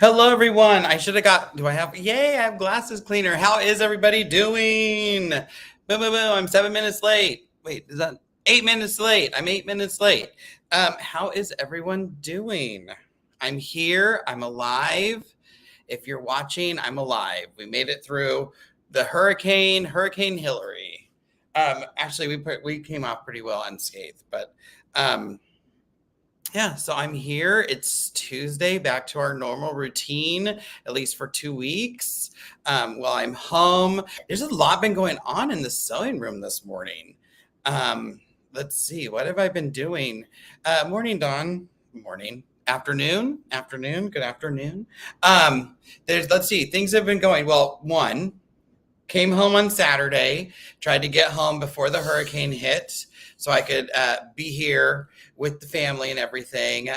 Hello, everyone. Do I have, yay, I have glasses cleaner. How is everybody doing? Boom, boom, boom. I'm 7 minutes late. Wait, is that 8 minutes late? I'm 8 minutes late. How is everyone doing? I'm here. I'm alive. If you're watching, I'm alive. We made it through the Hurricane Hillary. Actually, we came off pretty well unscathed, but um, yeah, so I'm here. It's Tuesday, back to our normal routine, at least for 2 weeks. While I'm home, there's a lot been going on in the sewing room this morning. Let's see, what have I been doing? Morning, Dawn. Morning. Afternoon. Good afternoon. Let's see, things have been going well. One, came home on Saturday, tried to get home before the hurricane hit so I could be here with the family and everything.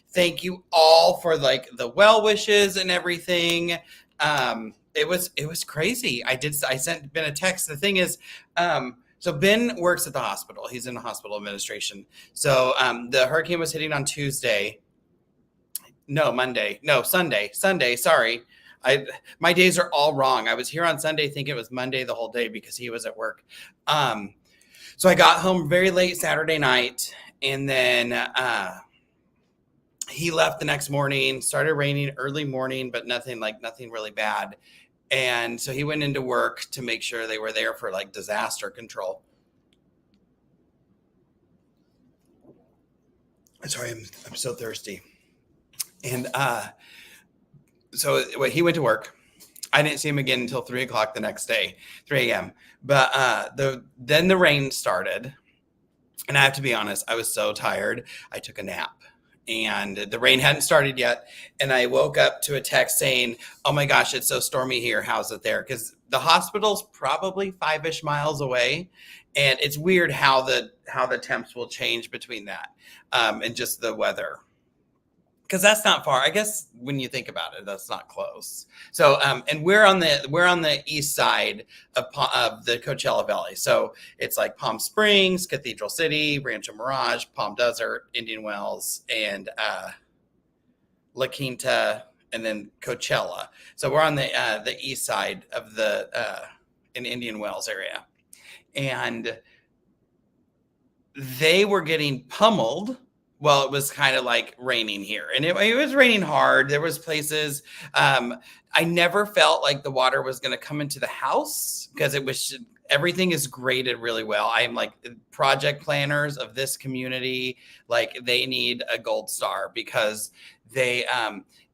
Thank you all for like the well wishes and everything. It was crazy. I sent Ben a text. The thing is, so Ben works at the hospital. He's in the hospital administration. So the hurricane was hitting on Tuesday. No, Monday. No, Sunday. Sorry. My days are all wrong. I was here on Sunday thinking it was Monday the whole day because he was at work. So I got home very late Saturday night, and then he left the next morning. Started raining early morning, but nothing really bad. And so he went into work to make sure they were there for like disaster control. Sorry, I'm so thirsty. And so he went to work. I didn't see him again until 3 o'clock the next day, 3 a.m. But then the rain started. And I have to be honest, I was so tired. I took a nap. And the rain hadn't started yet. And I woke up to a text saying, oh my gosh, it's so stormy here. How's it there? Because the hospital's probably 5-ish miles away. And it's weird how the temps will change between that and just the weather. Because that's not far. I guess when you think about it, that's not close. So, and we're on the east side of the Coachella Valley. So it's like Palm Springs, Cathedral City, Rancho Mirage, Palm Desert, Indian Wells, and La Quinta, and then Coachella. So we're on the east side of in Indian Wells area, and they were getting pummeled. Well, it was kind of like raining here, and it was raining hard. There was places I never felt like the water was going to come into the house because everything is graded really well. I'm like, project planners of this community, like they need a gold star because they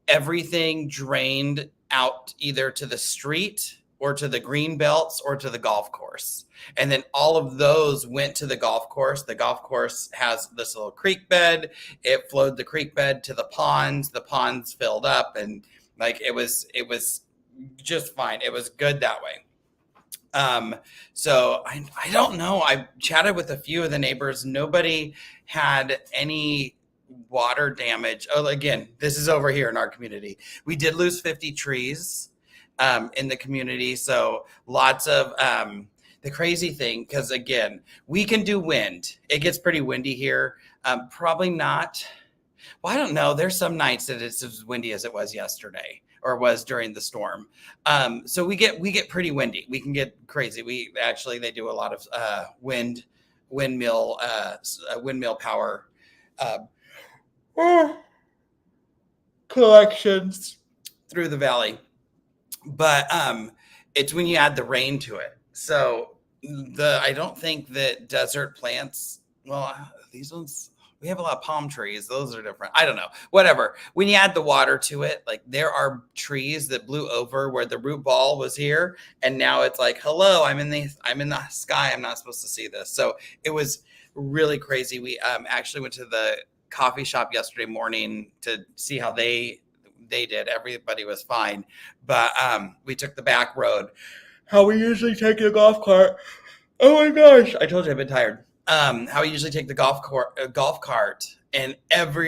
everything drained out either to the street or to the green belts or to the golf course. And then all of those went to the golf course. The golf course has this little creek bed. It flowed the creek bed to the ponds. The ponds filled up, and like it was just fine. It was good that way. So I don't know. I chatted with a few of the neighbors. Nobody had any water damage. Oh, again, this is over here in our community. We did lose 50 trees in the community. So lots of the crazy thing, because again, we can do wind. It gets pretty windy here. Probably not. Well, I don't know. There's some nights that it's as windy as it was yesterday or was during the storm. So we get pretty windy. We can get crazy. They do a lot of windmill power collections through the valley. But it's when you add the rain to it. So I don't think that desert plants, well, these ones, we have a lot of palm trees. Those are different. I don't know. Whatever. When you add the water to it, like there are trees that blew over where the root ball was here, and now it's like, hello, I'm in the sky. I'm not supposed to see this. So it was really crazy. We actually went to the coffee shop yesterday morning to see how they did. Everybody was fine, but we took the back road. How we usually take the golf cart. Oh my gosh! I told you I've been tired. How we usually take the golf cart, and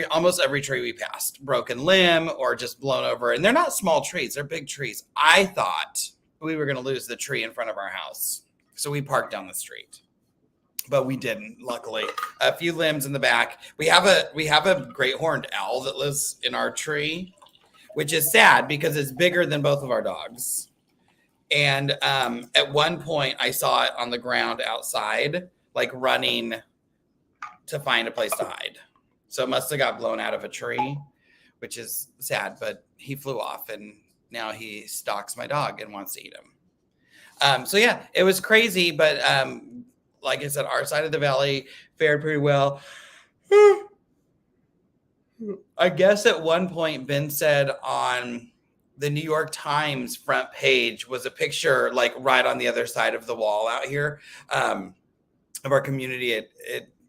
almost every tree we passed, broken limb or just blown over. And they're not small trees; they're big trees. I thought we were going to lose the tree in front of our house, so we parked down the street. But we didn't, luckily. A few limbs in the back. We have a great horned owl that lives in our tree. which is sad because it's bigger than both of our dogs. And at one point, I saw it on the ground outside, like running to find a place to hide. So it must have got blown out of a tree, which is sad, but he flew off and now he stalks my dog and wants to eat him. So yeah, it was crazy, but like I said, our side of the valley fared pretty well. I guess at one point, Ben said on the New York Times front page was a picture like right on the other side of the wall out here of our community. It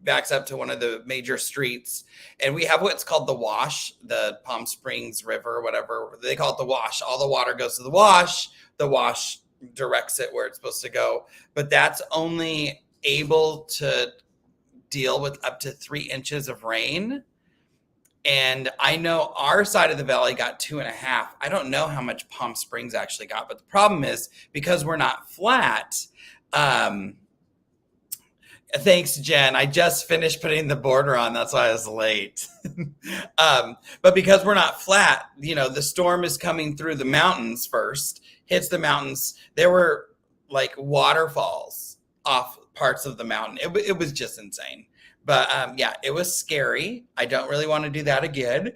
backs up to one of the major streets, and we have what's called the Wash, the Palm Springs River, whatever they call it, the Wash. All the water goes to the Wash. The Wash directs it where it's supposed to go, but that's only able to deal with up to 3 inches of rain. And I know our side of the valley got 2.5. I don't know how much Palm Springs actually got, but the problem is because we're not flat. Thanks, Jen. I just finished putting the border on. That's why I was late. But because we're not flat, the storm is coming through the mountains first, hits the mountains. There were like waterfalls off parts of the mountain. It was just insane. But yeah, it was scary. I don't really want to do that again.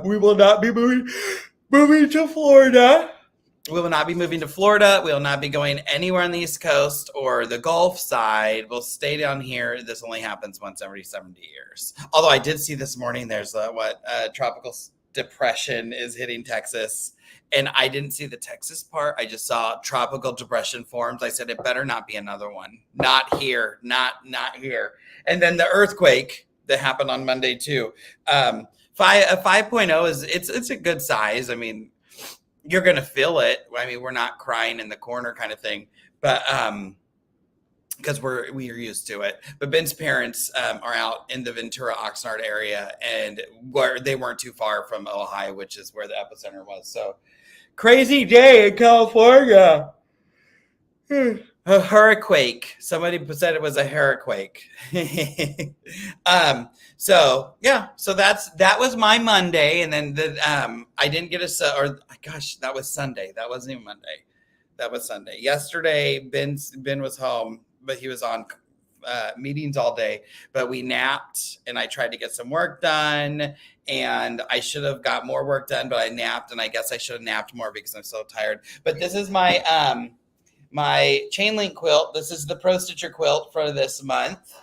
We will not be moving to Florida. We will not be moving to Florida. We will not be going anywhere on the East Coast or the Gulf side. We'll stay down here. This only happens once every 70 years. Although I did see this morning there's tropical depression is hitting Texas. And I didn't see the Texas part. I just saw tropical depression forms. I said, it better not be another one. Not here. Not here. And then the earthquake that happened on Monday too. A 5.0 is it's a good size. I mean, you're gonna feel it. I mean, we're not crying in the corner kind of thing, but because we are used to it. But Ben's parents are out in the Ventura Oxnard area, and they weren't too far from Ohio, which is where the epicenter was. So crazy day in California. A hurricane. Somebody said it was a hurricane. So that was my Monday, and then I didn't get that was Sunday. That wasn't even Monday. That was Sunday. Yesterday, Ben was home, but he was on meetings all day. But we napped, and I tried to get some work done, and I should have got more work done, but I napped, and I guess I should have napped more because I'm so tired. But this is my my chain link quilt. This is the Pro Stitcher quilt for this month.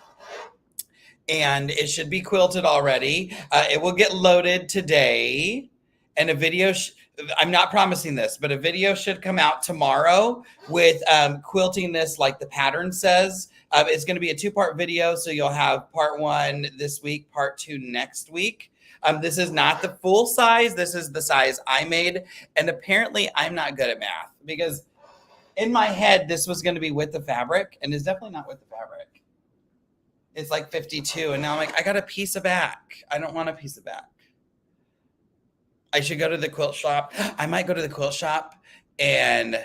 And it should be quilted already. It will get loaded today. And a video, I'm not promising this, but a video should come out tomorrow with quilting this like the pattern says. It's going to be a 2-part video. So you'll have part 1 this week, part 2 next week. This is not the full size. This is the size I made. And apparently I'm not good at math because in my head, this was going to be with the fabric, and it's definitely not with the fabric. It's like 52, and now I'm like, I got a piece of back. I don't want a piece of back. I should go to the quilt shop. I might go to the quilt shop and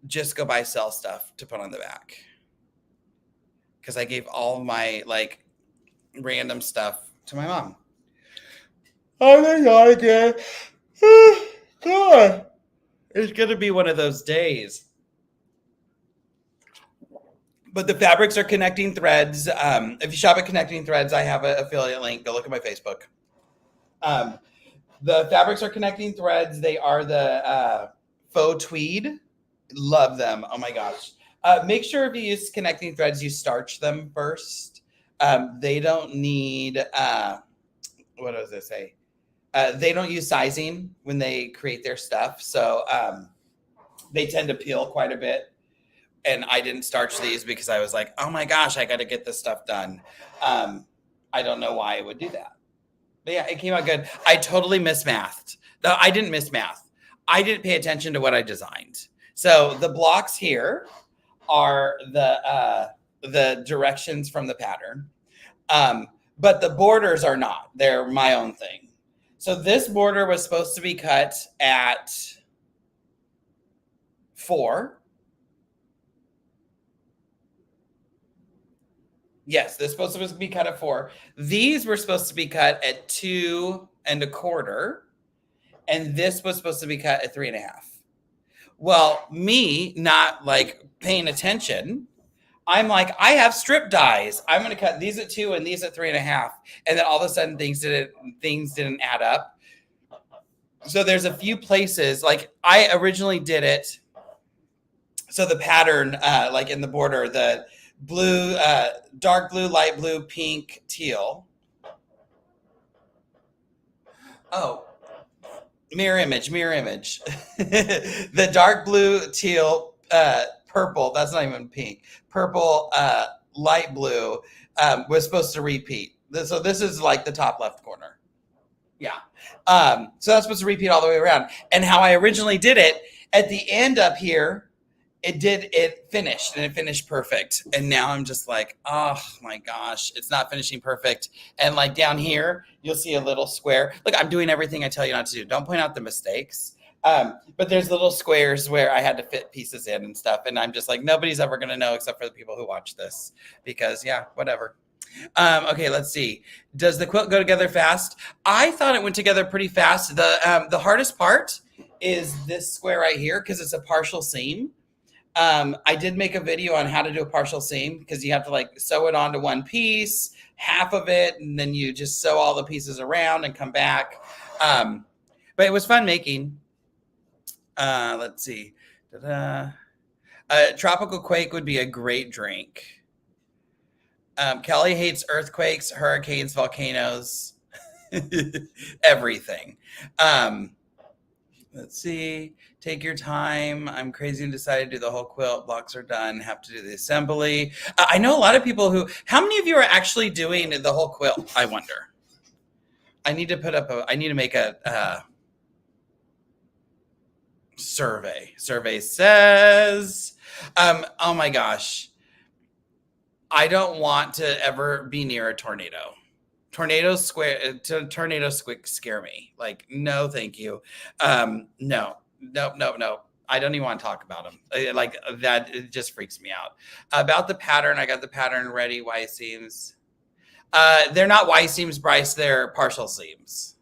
just go buy sell stuff to put on the back. Because I gave all my like random stuff to my mom. Oh my God, again. God. It's going to be one of those days. But the fabrics are Connecting Threads. If you shop at Connecting Threads, I have an affiliate link. Go look at my Facebook. The fabrics are Connecting Threads. They are the faux tweed. Love them. Oh my gosh. Make sure if you use Connecting Threads, you starch them first. They don't need, what does it say? They don't use sizing when they create their stuff. So they tend to peel quite a bit. And I didn't starch these because I was like, oh my gosh, I got to get this stuff done. I don't know why I would do that. But yeah, it came out good. I totally mismathed. No, I didn't miss math. I didn't pay attention to what I designed. So the blocks here are the directions from the pattern. But the borders are not. They're my own thing. So this border was supposed to be cut at 4. Yes, this was supposed to be cut at 4. These were supposed to be cut at 2 1/4, and this was supposed to be cut at 3 1/2. Well, me not like paying attention, I'm like, I have strip dies. I'm going to cut these at 2 and these at 3 1/2, and then all of a sudden things didn't add up. So there's a few places like I originally did it. So the pattern, like in the border, the blue, dark blue, light blue, pink, teal. Oh, mirror image. The dark blue, teal, purple. That's not even pink. Purple, light blue was supposed to repeat. So this is like the top left corner. Yeah. So that's supposed to repeat all the way around. And how I originally did it, at the end up here, it finished perfect. And now I'm just like, oh my gosh, it's not finishing perfect. And like down here, you'll see a little square. Look, I'm doing everything I tell you not to do. Don't point out the mistakes. But there's little squares where I had to fit pieces in and stuff. And I'm just like, nobody's ever going to know except for the people who watch this because yeah, whatever. Okay, let's see. Does the quilt go together fast? I thought it went together pretty fast. The hardest part is this square right here because it's a partial seam. I did make a video on how to do a partial seam because you have to like sew it onto one piece, half of it, and then you just sew all the pieces around and come back. But it was fun making. Let's see. Tropical Quake would be a great drink. Kelly hates earthquakes, hurricanes, volcanoes, everything. Let's see. Take your time. I'm crazy and decided to do the whole quilt. Blocks are done. Have to do the assembly. I know a lot of people who. How many of you are actually doing the whole quilt? I wonder. I need to make a survey. Survey says, oh my gosh, I don't want to ever be near a tornado. Tornadoes scare me. Like, no, thank you. No. I don't even want to talk about them. Like that, it just freaks me out. About the pattern, I got the pattern ready. Y seams. They're not Y seams, Bryce. They're partial seams.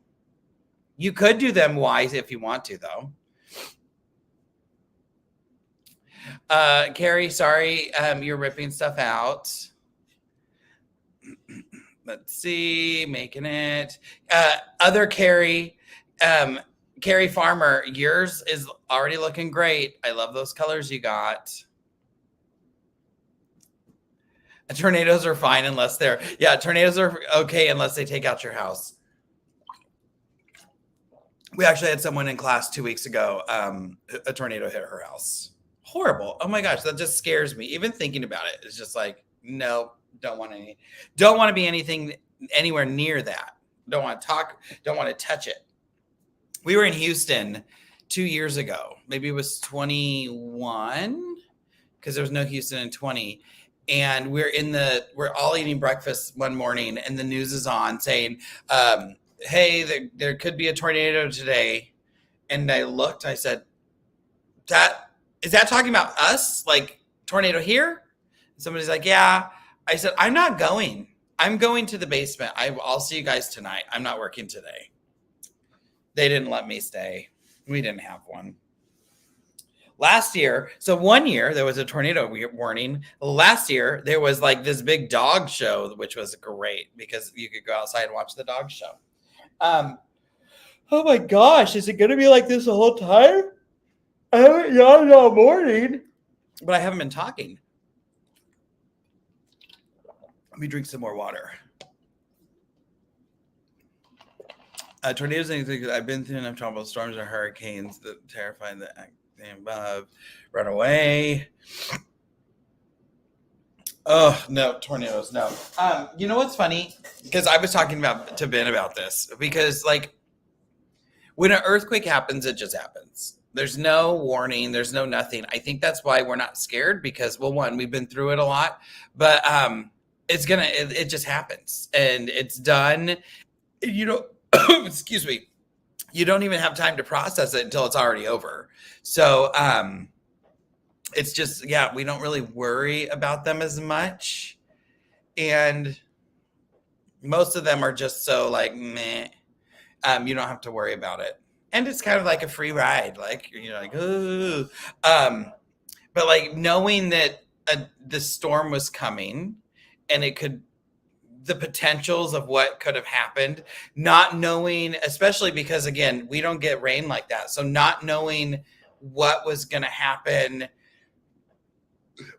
You could do them Y if you want to, though. Carrie, sorry, you're ripping stuff out. Let's see, making it. Other Carrie, Carrie Farmer, yours is already looking great. I love those colors you got. Tornadoes are fine unless tornadoes are okay unless they take out your house. We actually had someone in class 2 weeks ago. A tornado hit her house. Horrible. Oh my gosh, that just scares me. Even thinking about it, it's just like, no, don't want to be anything anywhere near that. Don't want to talk, don't want to touch it. We were in Houston 2 years ago. Maybe it was 21 because there was no Houston in 20. And we're all eating breakfast one morning and the news is on saying, hey, there could be a tornado today. And I looked, I said, is that talking about us? Like tornado here? And somebody's like, yeah. I said, I'm not going. I'm going to the basement. I'll see you guys tonight. I'm not working today. They didn't let me stay. We didn't have one. Last year, so 1 year there was a tornado warning. Last year there was like this big dog show, which was great because you could go outside and watch the dog show. Oh my gosh, is it going to be like this the whole time? I haven't yawned all morning, but I haven't been talking. Let me drink some more water. Tornadoes and things I've been through enough trouble, storms or hurricanes that terrify the above. Run away. Oh no, tornadoes, no. You know what's funny? Because I was talking to Ben about this. Because like when an earthquake happens, it just happens. There's no warning. There's no nothing. I think that's why we're not scared because, well, one, we've been through it a lot, but it just happens and it's done. You know, excuse me. You don't even have time to process it until it's already over. So it's just, yeah, we don't really worry about them as much. And most of them are just so like meh. You don't have to worry about it. And it's kind of like a free ride. Like you're like, ooh. But like knowing that the storm was coming and it could the potentials of what could have happened, not knowing, especially because again, we don't get rain like that. So not knowing what was going to happen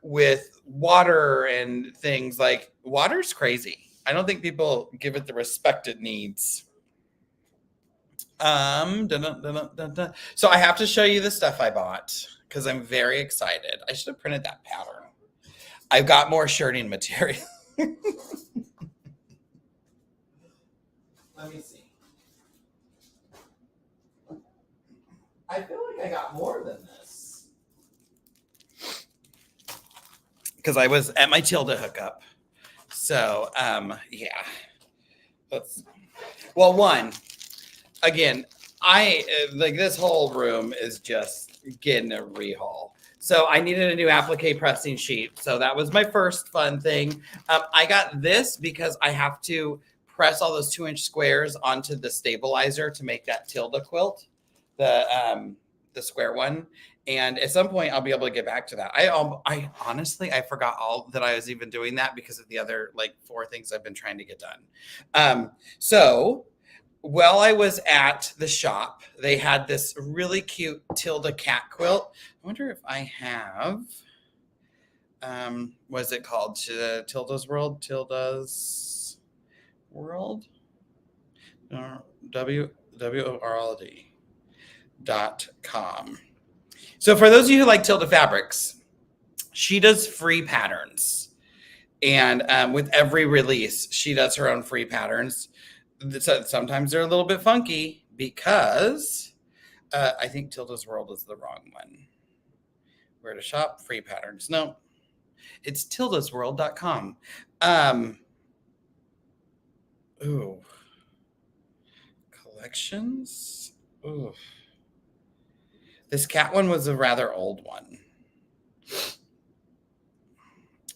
with water and things like water's crazy. I don't think people give it the respect it needs. Dun, dun, dun, dun, dun. So I have to show you the stuff I bought because I'm very excited. I should have printed that pattern. I've got more shirting material. Let me see. I feel like I got more than this. Because I was at my Tilda hookup. So, yeah. Well, one, again, I like this whole room is just getting a rehaul. So I needed a new applique pressing sheet. So that was my first fun thing. I got this because I have to press all those 2-inch squares onto the stabilizer to make that Tilda quilt, the square one. And at some point, I'll be able to get back to that. I honestly, I forgot all that I was even doing that because of the other like 4 things I've been trying to get done. So while I was at the shop, they had this really cute Tilda cat quilt. I wonder if I have, what is it called? Tilda's World? Tilda's World? WORLD.com. So for those of you who like Tilda Fabrics, she does free patterns. And with every release, she does her own free patterns. Sometimes they're a little bit funky because I think Tilda's World is the wrong one. Where to shop? Free patterns. No, it's tildasworld.com. Ooh. Collections. Ooh. This cat one was a rather old one.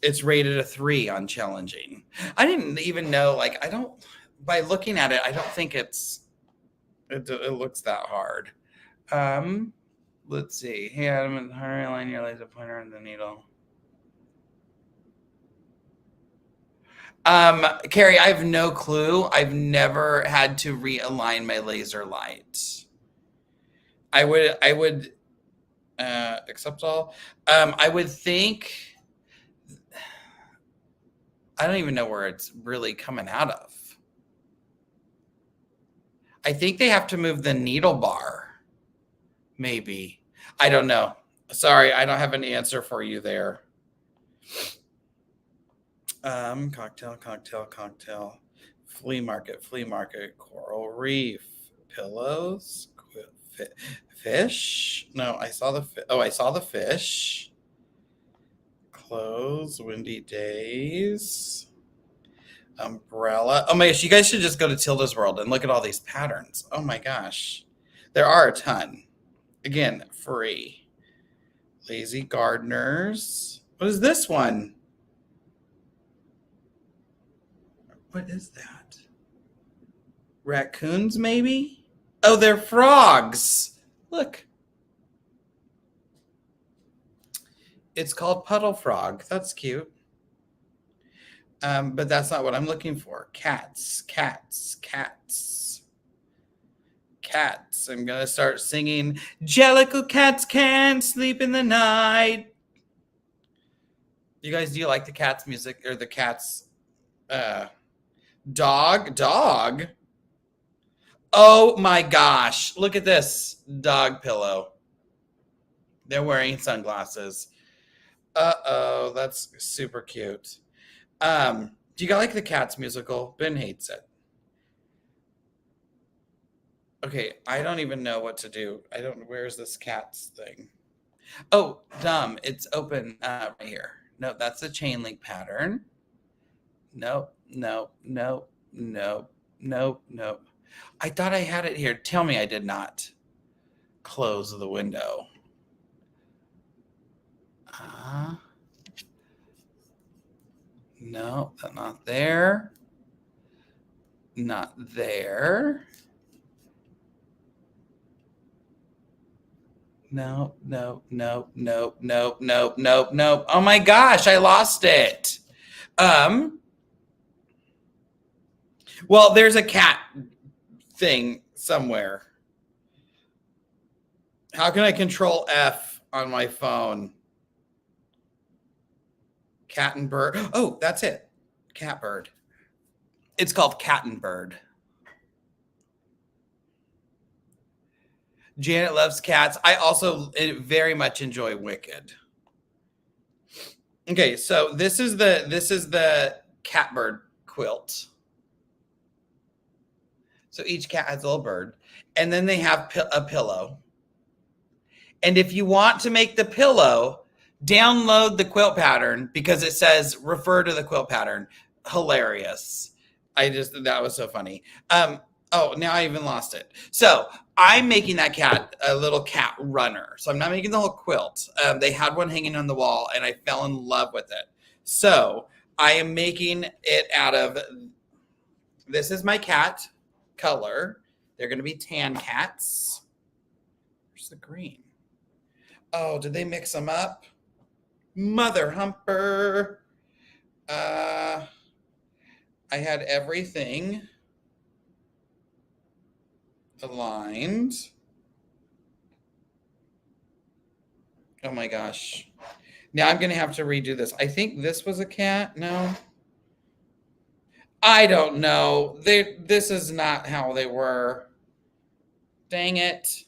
It's rated a 3 on challenging. I didn't even know, like, by looking at it, I don't think it looks that hard. Let's see. Hand, hurry, line your laser pointer and the needle. Carrie, I have no clue. I've never had to realign my laser light. I would accept all. I would think, I don't even know where it's really coming out of. I think they have to move the needle bar. Maybe. I don't know. Sorry, I don't have an answer for you there. Cocktail. Flea market, coral reef, pillows, fish. No, I saw the fish. Clothes, windy days, umbrella. Oh my gosh, you guys should just go to Tilda's World and look at all these patterns. Oh my gosh. There are a ton. Again, free. Lazy gardeners. What is this one? What is that? Raccoons, maybe? Oh, they're frogs. Look. It's called Puddle Frog. That's cute. But that's not what I'm looking for. Cats. I'm going to start singing, Jellicle cats can't sleep in the night. You guys, do you like the Cats music or the Cats dog? Oh my gosh. Look at this dog pillow. They're wearing sunglasses. Uh-oh, that's super cute. Do you guys like the Cats musical? Ben hates it. Okay, I don't even know what to do. Where's this Cats thing? Oh, dumb. It's open right here. No, that's a chain link pattern. Nope. I thought I had it here. Tell me I did not close the window. No, not there. Not there. No, no, no, no, no, no, no, no. Oh my gosh, I lost it. Um, well, there's a cat thing somewhere. How can I control F on my phone? Cat and bird. Oh, that's it. Cat bird. It's called cat and bird. Janet loves cats. I also very much enjoy Wicked. Okay, so this is the catbird quilt. So each cat has a little bird, and then they have a pillow. And if you want to make the pillow, download the quilt pattern because it says refer to the quilt pattern. Hilarious. That was so funny. Oh, now I even lost it. So I'm making that cat a little cat runner. So I'm not making the whole quilt. They had one hanging on the wall and I fell in love with it. So I am making it out of, this is my cat color. They're going to be tan cats. Where's the green? Oh, did they mix them up? Mother humper. I had everything aligned. Oh my gosh. Now I'm going to have to redo this. I think this was a cat. No. I don't know. This is not how they were. Dang it.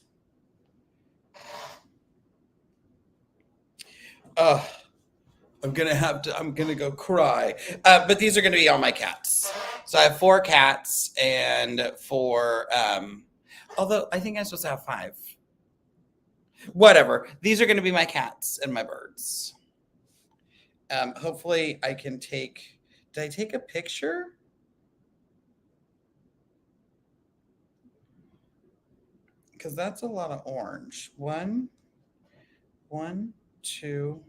Oh, I'm gonna go cry. But these are gonna be all my cats. So I have 4 cats and 4, although I think I'm supposed to have 5. Whatever. These are gonna be my cats and my birds. Hopefully I can did I take a picture? Because that's a lot of orange. 1, 2,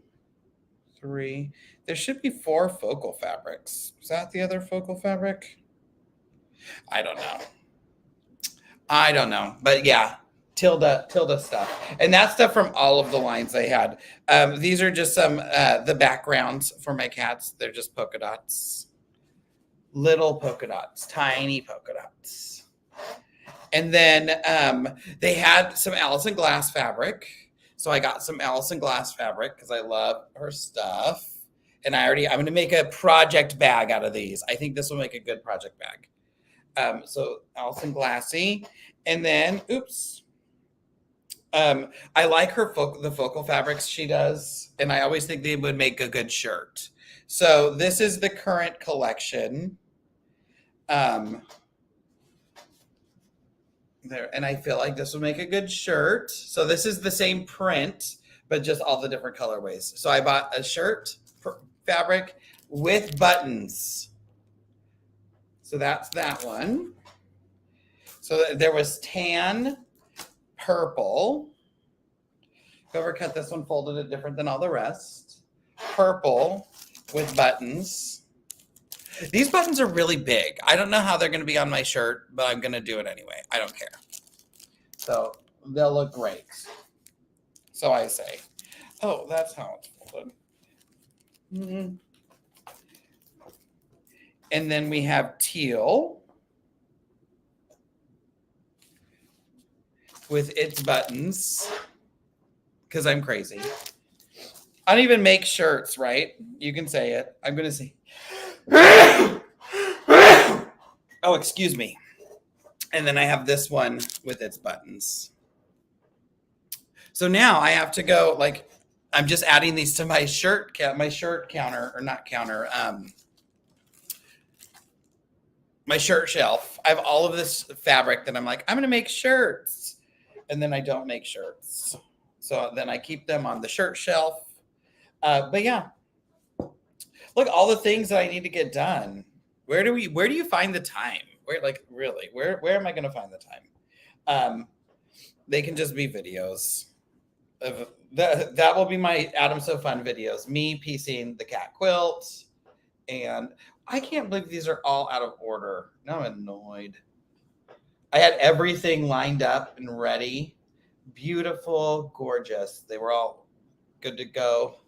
3. There should be 4 focal fabrics. Is that the other focal fabric? I don't know. But yeah, tilde stuff. And that's stuff from all of the lines I had. These are just some the backgrounds for my cats. They're just polka dots. Little polka dots, tiny polka dots. And then they had some Allison Glass fabric. So I got some Allison Glass fabric because I love her stuff. And I'm going to make a project bag out of these. I think this will make a good project bag. So Allison Glassy. And then, I like the focal fabrics she does. And I always think they would make a good shirt. So this is the current collection. There, and I feel like this will make a good shirt. So this is the same print, but just all the different colorways. So I bought a shirt fabric with buttons. So that's that one. So there was tan, purple. Whoever cut this one folded it different than all the rest. Purple with buttons. These buttons are really big. I don't know how they're going to be on my shirt, but I'm going to do it anyway. I don't care. So they'll look great. So I say, oh, that's how it's folded. Mm-hmm. And then we have teal with its buttons because I'm crazy. I don't even make shirts, right? You can say it. I'm going to say, oh, excuse me. And then I have this one with its buttons. So now I have to go, like, I'm just adding these to my shirt counter, or not counter, my shirt shelf. I have all of this fabric that I'm like, I'm going to make shirts. And then I don't make shirts. So then I keep them on the shirt shelf. But yeah, look, all the things that I need to get done. Where do you find the time? Where am I going to find the time? They can just be videos. That will be my Adam So Fun videos. Me piecing the cat quilt And I can't believe these are all out of order. Now I'm annoyed. I had everything lined up and ready. Beautiful, gorgeous. They were all good to go.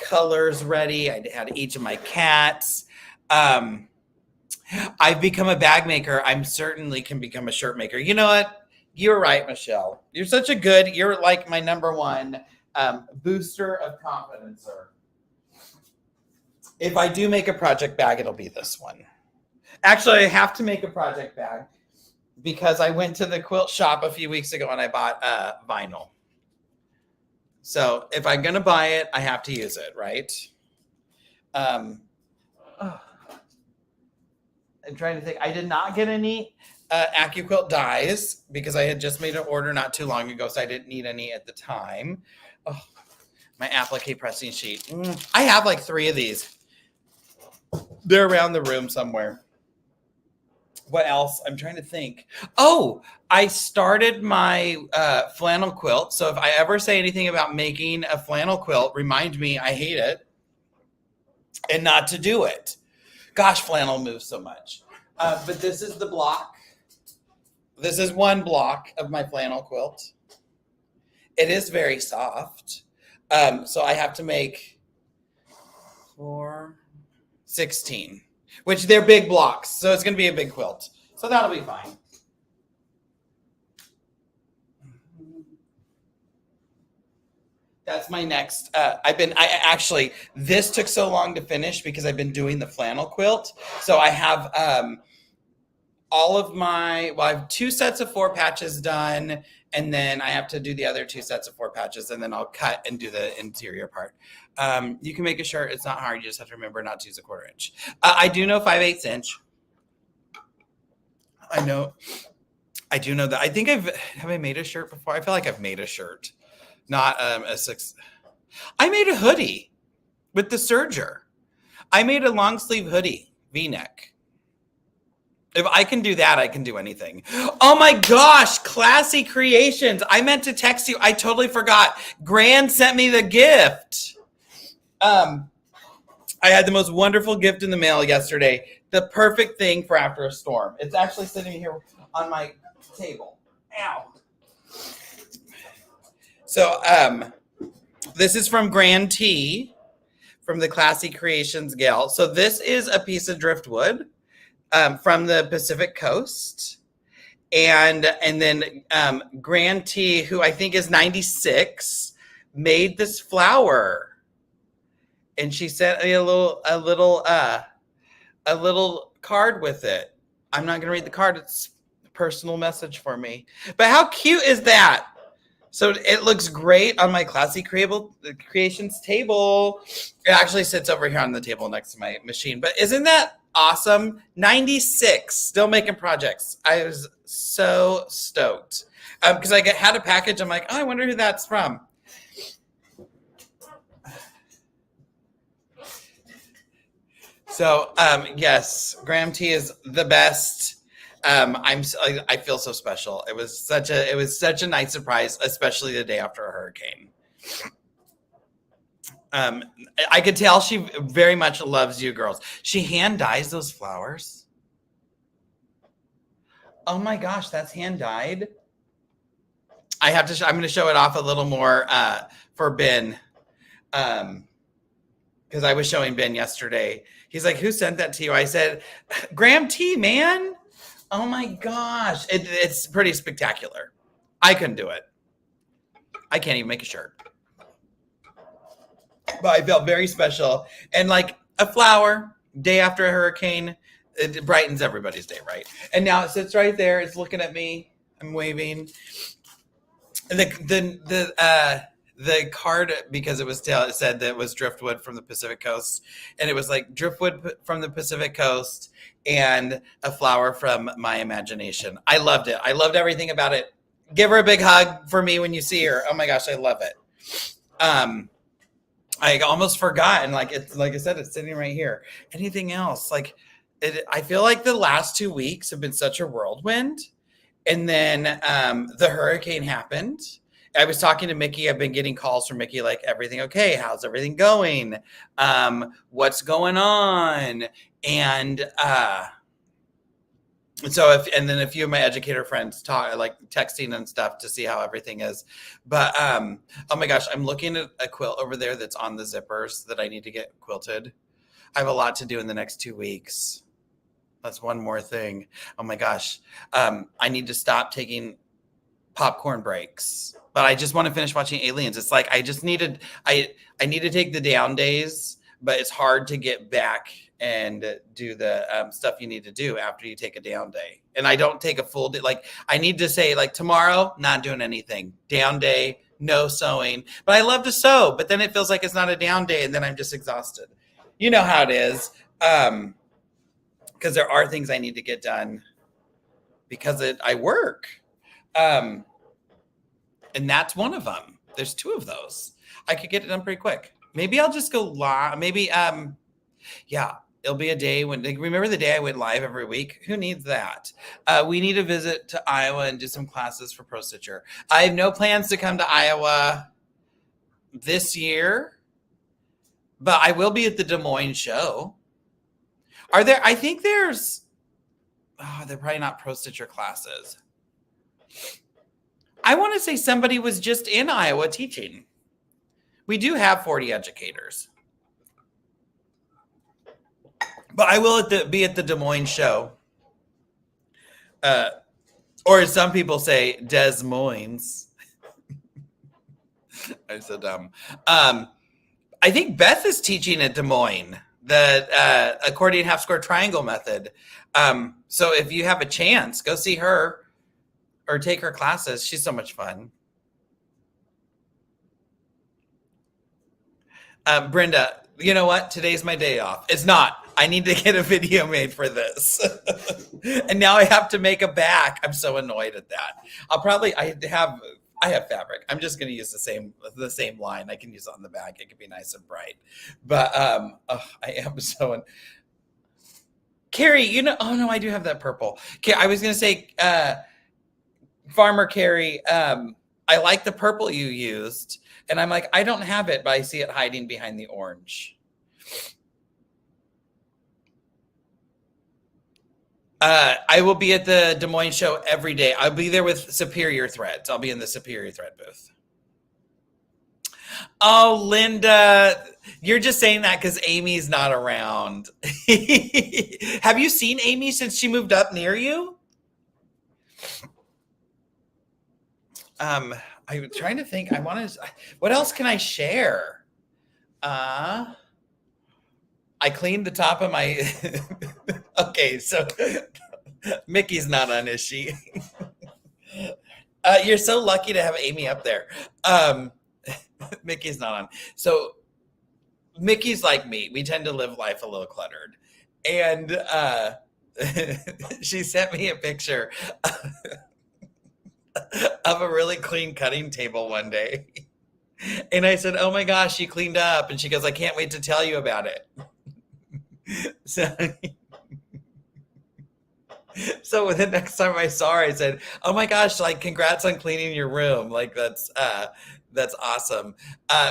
Colors ready. I had each of my cats. I've become a bag maker. I'm certainly can become a shirt maker. You know what? You're right, Michelle. You're like my number one booster of confidence. If I do make a project bag, it'll be this one. Actually, I have to make a project bag because I went to the quilt shop a few weeks ago and I bought vinyl. So if I'm going to buy it, I have to use it, right? I'm trying to think. I did not get any AccuQuilt dies because I had just made an order not too long ago, so I didn't need any at the time. Oh, my applique pressing sheet. I have like 3 of these. They're around the room somewhere. What else? I'm trying to think. Oh, I started my flannel quilt. So if I ever say anything about making a flannel quilt, remind me I hate it and not to do it. Gosh, flannel moves so much. But this is the block. This is one block of my flannel quilt. It is very soft. So I have to make 4, 16, which they're big blocks. So it's going to be a big quilt. So that'll be fine. That's my next. This took so long to finish because I've been doing the flannel quilt. So I have I have 2 sets of 4 patches done. And then I have to do the other 2 sets of 4 patches. And then I'll cut and do the interior part. You can make a shirt. It's not hard. You just have to remember not to use a 1/4 inch. I do know 5/8 inch. I do know that. I think have I made a shirt before? I feel like I've made a shirt. Not a 6. I made a hoodie with the serger. I made a long sleeve hoodie, V-neck. If I can do that, I can do anything. Oh my gosh, Classy Creations. I meant to text you. I totally forgot. Gran sent me the gift. I had the most wonderful gift in the mail yesterday. The perfect thing for after a storm. It's actually sitting here on my table. Ow. So this is from Gran T, from the Classy Creations gal. So this is a piece of driftwood from the Pacific Coast. And then Gran T, who I think is 96, made this flower. And she sent me a little card with it. I'm not going to read the card. It's a personal message for me. But how cute is that? So it looks great on my Classy Creations table. It actually sits over here on the table next to my machine. But isn't that awesome? 96, still making projects. I was so stoked because I had a package. I'm like, oh, I wonder who that's from. So yes, Graham T is the best. I feel so special. It was such a nice surprise, especially the day after a hurricane. I could tell she very much loves you girls. She hand dyes those flowers. Oh my gosh, that's hand dyed. I'm going to show it off a little more for Ben. Because I was showing Ben yesterday. He's like, who sent that to you? I said, Graham T, man. Oh my gosh. It's pretty spectacular. I couldn't do it. I can't even make a shirt. But I felt very special. And like a flower, day after a hurricane, it brightens everybody's day, right? And now it sits right there. It's looking at me. I'm waving. And the card, because it said that it was driftwood from the Pacific Coast, and it was like driftwood from the Pacific Coast and a flower from my imagination. I loved it. I loved everything about it. Give her a big hug for me when you see her. Oh my gosh, I love it. I almost forgot, and like I said, it's sitting right here. Anything else? I feel like the last 2 weeks have been such a whirlwind, and then the hurricane happened. I was talking to Mickey. I've been getting calls from Mickey, like, everything okay? How's everything going? What's going on? And and then a few of my educator friends talk, like texting and stuff to see how everything is. But oh my gosh, I'm looking at a quilt over there that's on the zippers that I need to get quilted. I have a lot to do in the next 2 weeks. That's one more thing. Oh my gosh. I need to stop taking popcorn breaks, but I just want to finish watching Aliens. It's like I need to take the down days, but it's hard to get back and do the stuff you need to do after you take a down day. And I don't take a full day. Like, I need to say, like, tomorrow, not doing anything. Down day, no sewing. But I love to sew, but then it feels like it's not a down day, and then I'm just exhausted. You know how it is. Because there are things I need to get done because I work. And that's one of them. There's 2 of those. I could get it done pretty quick. Maybe I'll just go live. Maybe, yeah, it'll be a day when, like, remember the day I went live every week? Who needs that? We need to visit to Iowa and do some classes for Pro Stitcher. I have no plans to come to Iowa this year, but I will be at the Des Moines show. I think there's, they're probably not Pro Stitcher classes. I want to say somebody was just in Iowa teaching. We do have 40 educators. But I will be at the Des Moines show. Or as some people say, Des Moines. I'm so dumb. I think Beth is teaching at Des Moines, the accordion half square triangle method. So if you have a chance, go see her or take her classes. She's so much fun. Brenda, you know what? Today's my day off. It's not. I need to get a video made for this. And now I have to make a back. I'm so annoyed at that. I have fabric. I'm just going to use the same line. I can use it on the back. It could be nice and bright. But I am so Carrie, oh no, I do have that purple. Okay, I was going to say Farmer Carrie, I like the purple you used. And I'm like, I don't have it, but I see it hiding behind the orange. I will be at the Des Moines show every day. I'll be there with Superior Threads. I'll be in the Superior Thread booth. Oh, Linda, you're just saying that because Amy's not around. Have you seen Amy since she moved up near you? I'm trying to think. What else can I share? I cleaned the top of my, okay, so Mickey's not on, is she? You're so lucky to have Amy up there. Mickey's not on. So Mickey's like me. We tend to live life a little cluttered. And she sent me a picture of a really clean cutting table one day. And I said, oh my gosh, you cleaned up. And she goes, I can't wait to tell you about it. So the next time I saw her, I said, oh my gosh, like, congrats on cleaning your room. Like, that's awesome.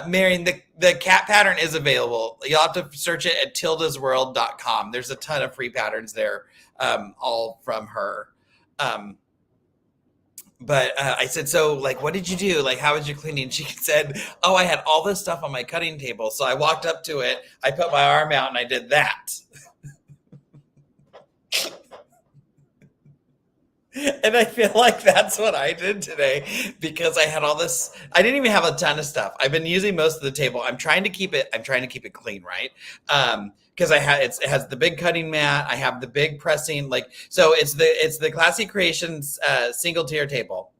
Marion, the cat pattern is available. You'll have to search it at tildasworld.com. There's a ton of free patterns there, all from her. But I said, so, like, what did you do? Like, how was your cleaning? She said, oh, I had all this stuff on my cutting table. So I walked up to it, I put my arm out, and I did that. And I feel like that's what I did today because I had all this. I didn't even have a ton of stuff. I've been using most of the table. I'm trying to keep it clean, right? Because it has the big cutting mat. I have the big pressing, so it's the Classy Creations single tier table.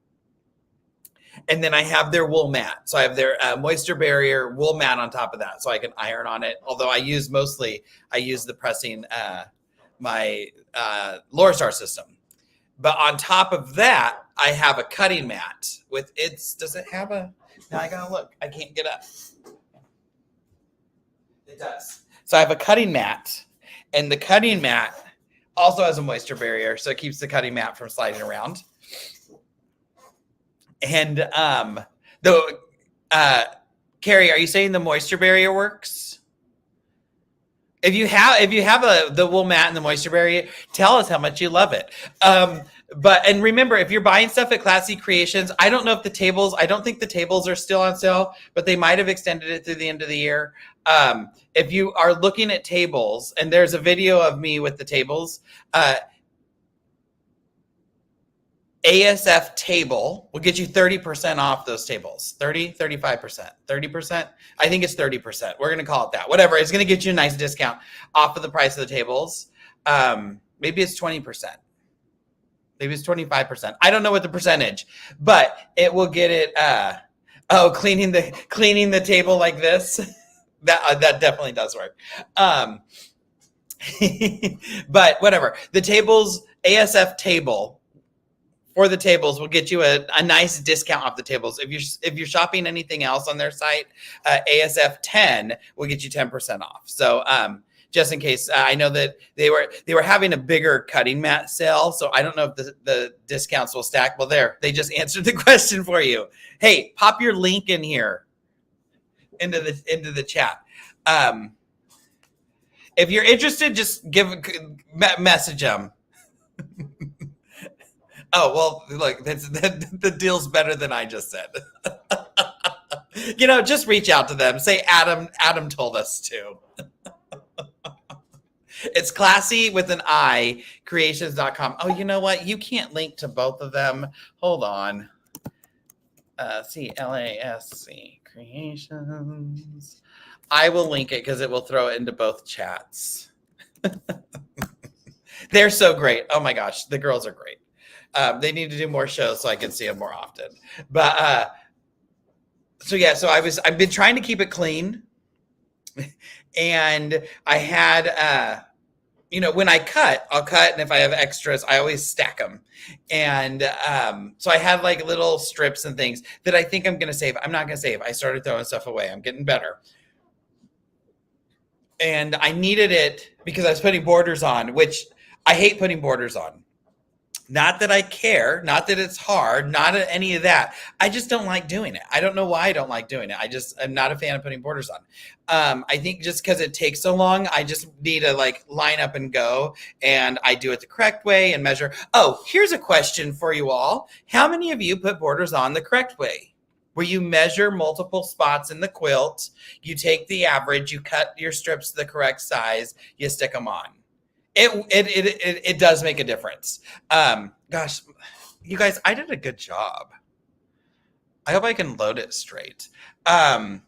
And then I have their wool mat. So I have their moisture barrier wool mat on top of that, so I can iron on it. Although I use the pressing my Lorastar system. But on top of that, I have a cutting mat does it have now I gotta look. I can't get up. It does. So I have a cutting mat, and the cutting mat also has a moisture barrier, so it keeps the cutting mat from sliding around. And The Carrie, are you saying the moisture barrier works? If you have the wool mat and the moisture barrier, tell us how much you love it. And remember, if you're buying stuff at Classy Creations, I don't know if I don't think the tables are still on sale, but they might have extended it through the end of the year. If you are looking at tables, and there's a video of me with the tables, ASF table will get you 30% off those tables. 35%, 30%. I think it's 30%. We're going to call it that. Whatever. It's going to get you a nice discount off of the price of the tables. Maybe it's 20%. Maybe it's 25%. I don't know what the percentage, but it will get it. Cleaning the table like this. that definitely does work. But whatever. The tables, ASF table, for the tables will get you a nice discount off the tables. If you're shopping anything else on their site, ASF 10 will get you 10% off. So just in case, I know that they were having a bigger cutting mat sale, so I don't know if the discounts will stack. Well, they just answered the question for you. Hey, pop your link in here into the chat. If you're interested, just message them. Oh, well, look, the deal's better than I just said. Just reach out to them. Say Adam told us to. It's Classy with an I, creations.com. Oh, you know what? You can't link to both of them. Hold on. CLASC, Creations. I will link it because it will throw it into both chats. They're so great. Oh, my gosh. The girls are great. They need to do more shows so I can see them more often. But so I've been trying to keep it clean, and I had when I'll cut, and if I have extras, I always stack them. And so I had like little strips and things that I think I'm gonna save. I'm not gonna save. I started throwing stuff away. I'm getting better. And I needed it because I was putting borders on, which I hate putting borders on. Not that I care, not that it's hard, not any of that. I just don't like doing it. I don't know why I don't like doing it. I'm not a fan of putting borders on. I think just because it takes so long, I just need to line up and go, and I do it the correct way and measure. Oh, here's a question for you all. How many of you put borders on the correct way? Where you measure multiple spots in the quilt, you take the average, you cut your strips the correct size, you stick them on. It does make a difference. Gosh, you guys, I did a good job. I hope I can load it straight. But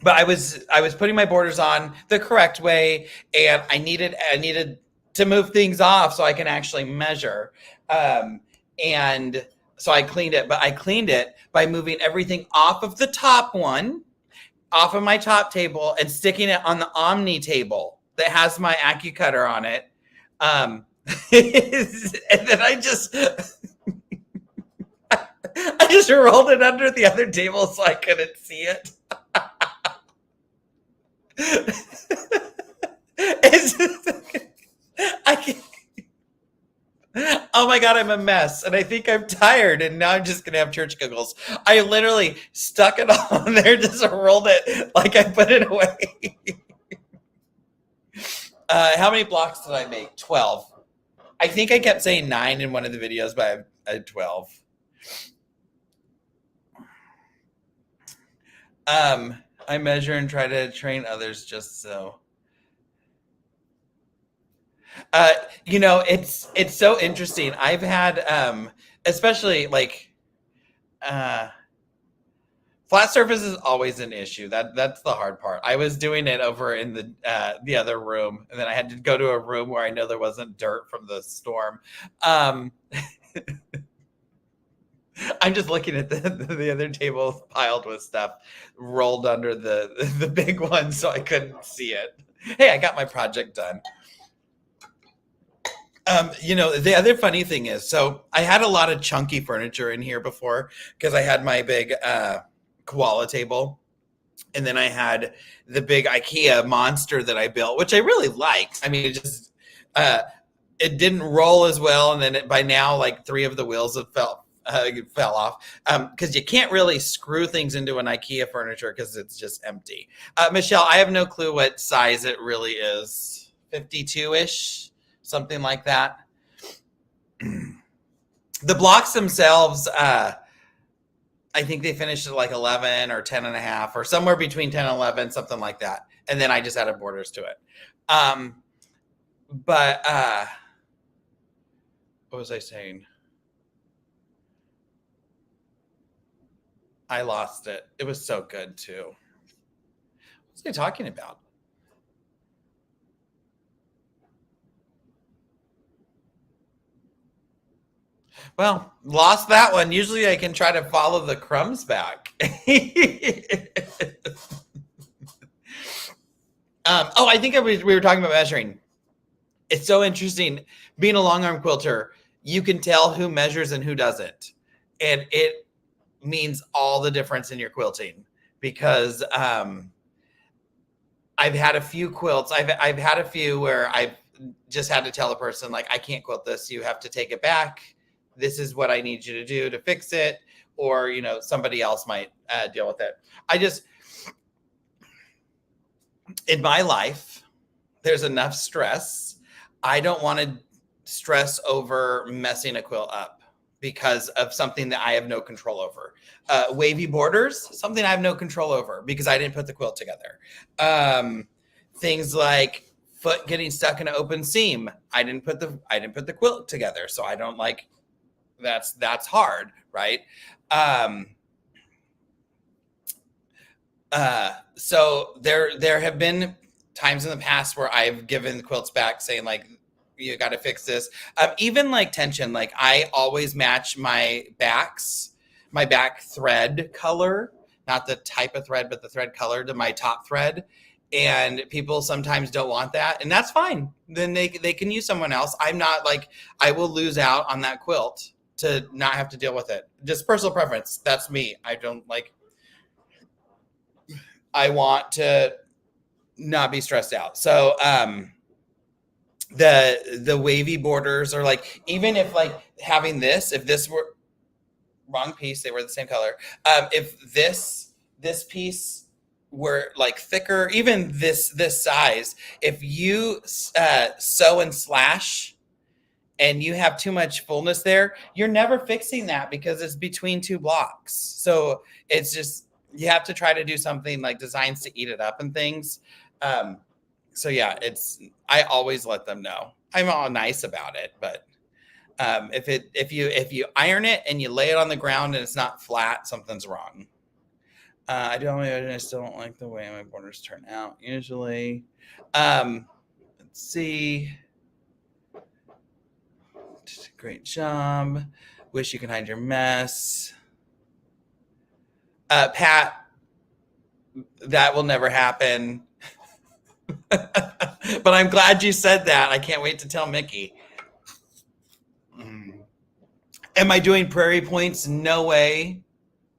I was putting my borders on the correct way, and I needed to move things off so I can actually measure. And so I cleaned it, but I cleaned it by moving everything off of the top one, off of my top table, and sticking it on the Omni table that has my AccuCutter on it. And then I just rolled it under the other table so I couldn't see it. Oh my God, I'm a mess. And I think I'm tired, and now I'm just going to have church giggles. I literally stuck it on there, just rolled it like I put it away. How many blocks did I make? 12. I think I kept saying 9 in one of the videos, but I had 12. I measure and try to train others just so. It's so interesting. I've had, especially flat surface is always an issue. That's the hard part. I was doing it over in the other room, and then I had to go to a room where I know there wasn't dirt from the storm. I'm just looking at the other table piled with stuff rolled under the big one, so I couldn't see it. Hey, I got my project done. The other funny thing is, so I had a lot of chunky furniture in here before because I had my big koala table, and then I had the big IKEA monster that I built, which I really liked. I mean, it didn't roll as well, and then by now 3 of the wheels have it fell off because you can't really screw things into an IKEA furniture because it's just empty. Michelle, I have no clue what size it really is. 52-ish, something like that. The blocks themselves, I think they finished at like 11 or 10 and a half or somewhere between 10 and 11, something like that. And then I just added borders to it. But what was I saying? I lost it. It was so good too. What was I talking about? Well, lost that one. Usually I can try to follow the crumbs back. I think we were talking about measuring. It's so interesting. Being a long arm quilter, you can tell who measures and who doesn't. And it means all the difference in your quilting because I've had a few quilts. I've had a few where I've just had to tell a person, like, I can't quilt this. You have to take it back. This is what I need you to do to fix it. Or, somebody else might deal with it. In my life, there's enough stress. I don't want to stress over messing a quilt up because of something that I have no control over. Wavy borders, something I have no control over because I didn't put the quilt together. Things like foot getting stuck in an open seam. I didn't put the quilt together, so I don't like. That's hard, right? So there have been times in the past where I've given quilts back saying, like, you got to fix this. Even like tension, like I always match my back thread color, not the type of thread, but the thread color to my top thread. And people sometimes don't want that, and that's fine. Then they can use someone else. I'm not like, I will lose out on that quilt to not have to deal with it. Just personal preference. That's me. I don't like, I want to not be stressed out. So the wavy borders are like, even if like having this, if this were wrong piece, they were the same color. If this piece were like thicker, even this size, if you sew and slash and you have too much fullness there, you're never fixing that because it's between two blocks. So it's just, you have to try to do something like designs to eat it up and things. So yeah, I always let them know. I'm all nice about it, but if you iron it and you lay it on the ground and it's not flat, something's wrong. I still don't like the way my borders turn out usually. Let's see. Great job. Wish you could hide your mess. Pat, that will never happen. But I'm glad you said that. I can't wait to tell Mickey. Am I doing prairie points? No way.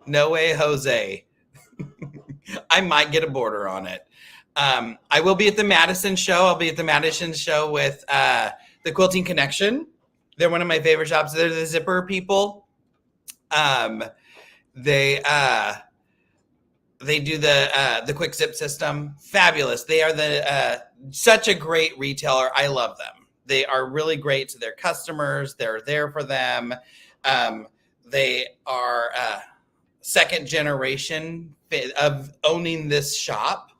No way, Jose. I might get a border on it. I will be at the Madison show. I'll be at the Madison show with the Quilting Connection. They're one of my favorite shops. They're the zipper people. They do the quick zip system. Fabulous. They are such a great retailer. I love them. They are really great to their customers. They're there for them. They are second generation of owning this shop.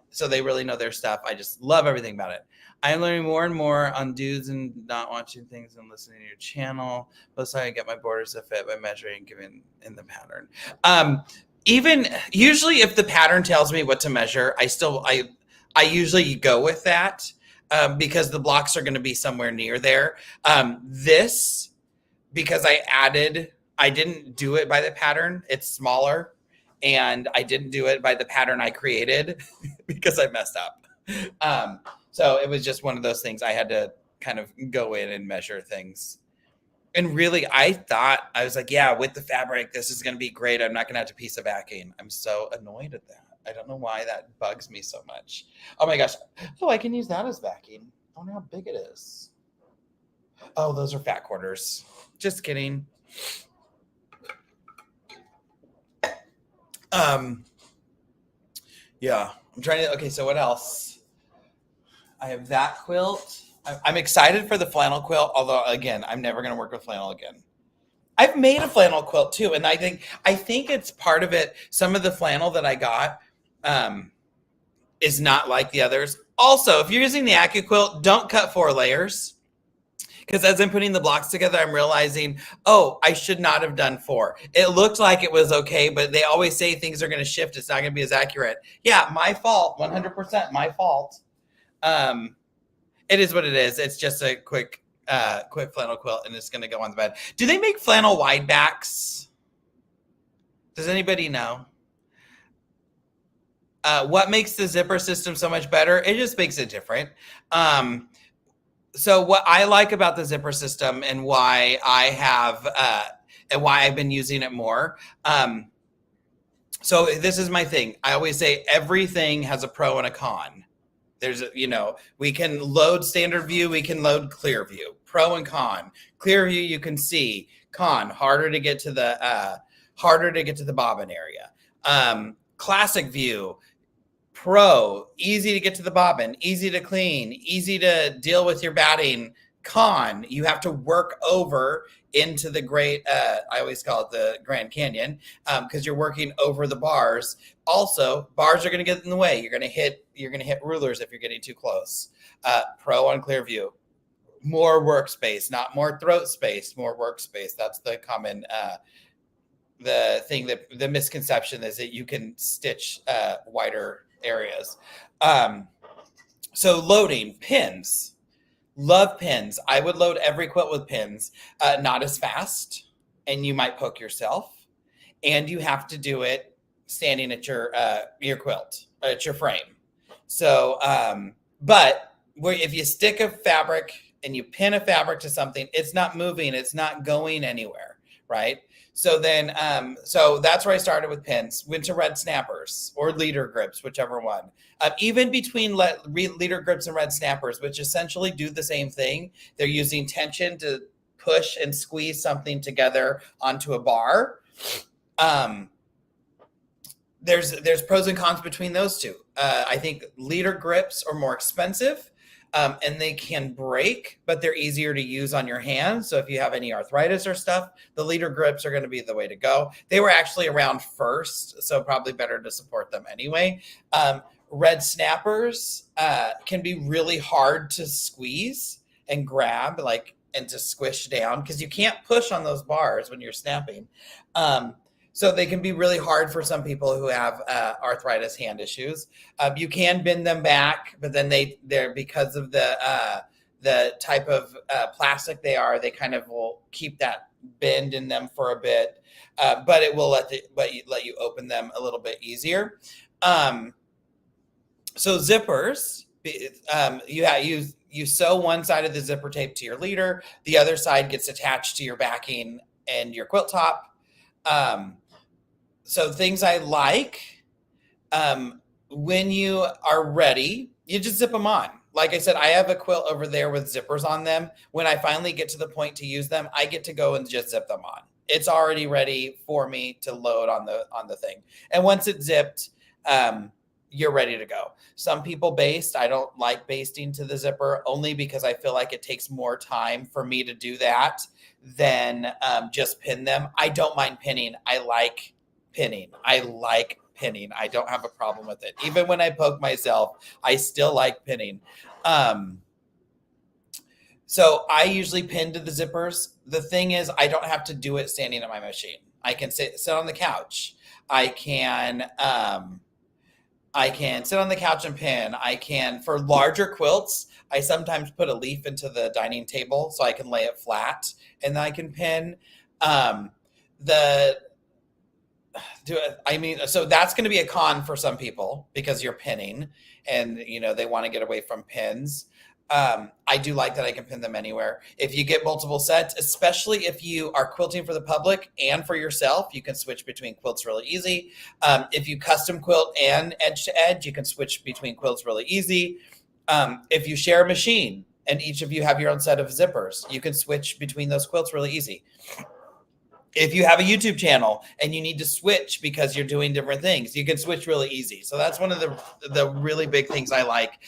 So they really know their stuff. I just love everything about it. I'm learning more and more on dudes and not watching things and listening to your channel. Plus, I get my borders to fit by measuring and giving in the pattern. Even usually if the pattern tells me what to measure, I usually go with that because the blocks are going to be somewhere near there. This, because I didn't do it by the pattern. It's smaller, and I didn't do it by the pattern I created because I messed up. So it was just one of those things. I had to kind of go in and measure things. And really, I was like, yeah, with the fabric, this is going to be great. I'm not going to have to piece of backing. I'm so annoyed at that. I don't know why that bugs me so much. Oh my gosh. Oh, I can use that as backing. I wonder how big it is. Oh, those are fat quarters. Just kidding. Um, yeah, I'm trying to. Okay, so what else? I have that quilt. I'm excited for the flannel quilt, although again, I'm never going to work with flannel again. I've made a flannel quilt too, and I think it's part of it. Some of the flannel that I got um, is not like the others. Also, if you're using the AccuQuilt, don't cut 4 layers. Because as I'm putting the blocks together, I'm realizing, oh, I should not have done 4. It looked like it was okay, but they always say things are going to shift. It's not going to be as accurate. Yeah, my fault. 100% my fault. Um, it is what it is. It's just a quick flannel quilt, and it's going to go on the bed. Do they make flannel wide backs? Does anybody know? What makes the zipper system so much better? It just makes it different. So what I like about the zipper system and why I've been using it more. So this is my thing. I always say everything has a pro and a con. We can load standard view, we can load clear view, pro and con. Clear view you can see, con harder to get to the bobbin area. Classic view, pro, easy to get to the bobbin, easy to clean, easy to deal with your batting. Con, you have to work over into the great, I always call it the Grand Canyon, because you're working over the bars. Also, bars are going to get in the way. You're going to hit rulers if you're getting too close. Pro on clear view, more workspace, not more throat space, more workspace. That's the common the misconception is that you can stitch wider areas. So loading pins, love pins. I would load every quilt with pins, not as fast, and you might poke yourself, and you have to do it standing at your quilt, at your frame. So, but if you stick a fabric and you pin a fabric to something, it's not moving, it's not going anywhere, right? So then, so that's where I started with pins. Went to red snappers or leader grips, whichever one. Even between leader grips and red snappers, which essentially do the same thing, they're using tension to push and squeeze something together onto a bar. There's pros and cons between those two. I think leader grips are more expensive. And they can break, but they're easier to use on your hands. So if you have any arthritis or stuff, the leader grips are going to be the way to go. They were actually around first, so probably better to support them anyway. Red snappers can be really hard to squeeze and grab, and to squish down, because you can't push on those bars when you're snapping. So they can be really hard for some people who have arthritis hand issues. You can bend them back, but then they're because of the type of plastic they are, they kind of will keep that bend in them for a bit, but it will let you open them a little bit easier. So zippers, you sew one side of the zipper tape to your leader, the other side gets attached to your backing and your quilt top. So things I like, when you are ready, you just zip them on. Like I said, I have a quilt over there with zippers on them. When I finally get to the point to use them, I get to go and just zip them on. It's already ready for me to load on the thing. And once it's zipped, you're ready to go. Some people baste. I don't like basting to the zipper, only because I feel like it takes more time for me to do that than just pin them. I don't mind pinning. I like pinning. I don't have a problem with it. Even when I poke myself, I still like pinning. So I usually pin to the zippers. The thing is, I don't have to do it standing at my machine. I can sit on the couch. I can sit on the couch and pin. I can, for larger quilts, I sometimes put a leaf into the dining table so I can lay it flat and then I can pin. So that's going to be a con for some people because you're pinning and, they want to get away from pins. I do like that I can pin them anywhere. If you get multiple sets, especially if you are quilting for the public and for yourself, you can switch between quilts really easy. If you custom quilt and edge to edge, you can switch between quilts really easy. If you share a machine and each of you have your own set of zippers, you can switch between those quilts really easy. If you have a YouTube channel and you need to switch because you're doing different things, you can switch really easy. So that's one of the really big things I like.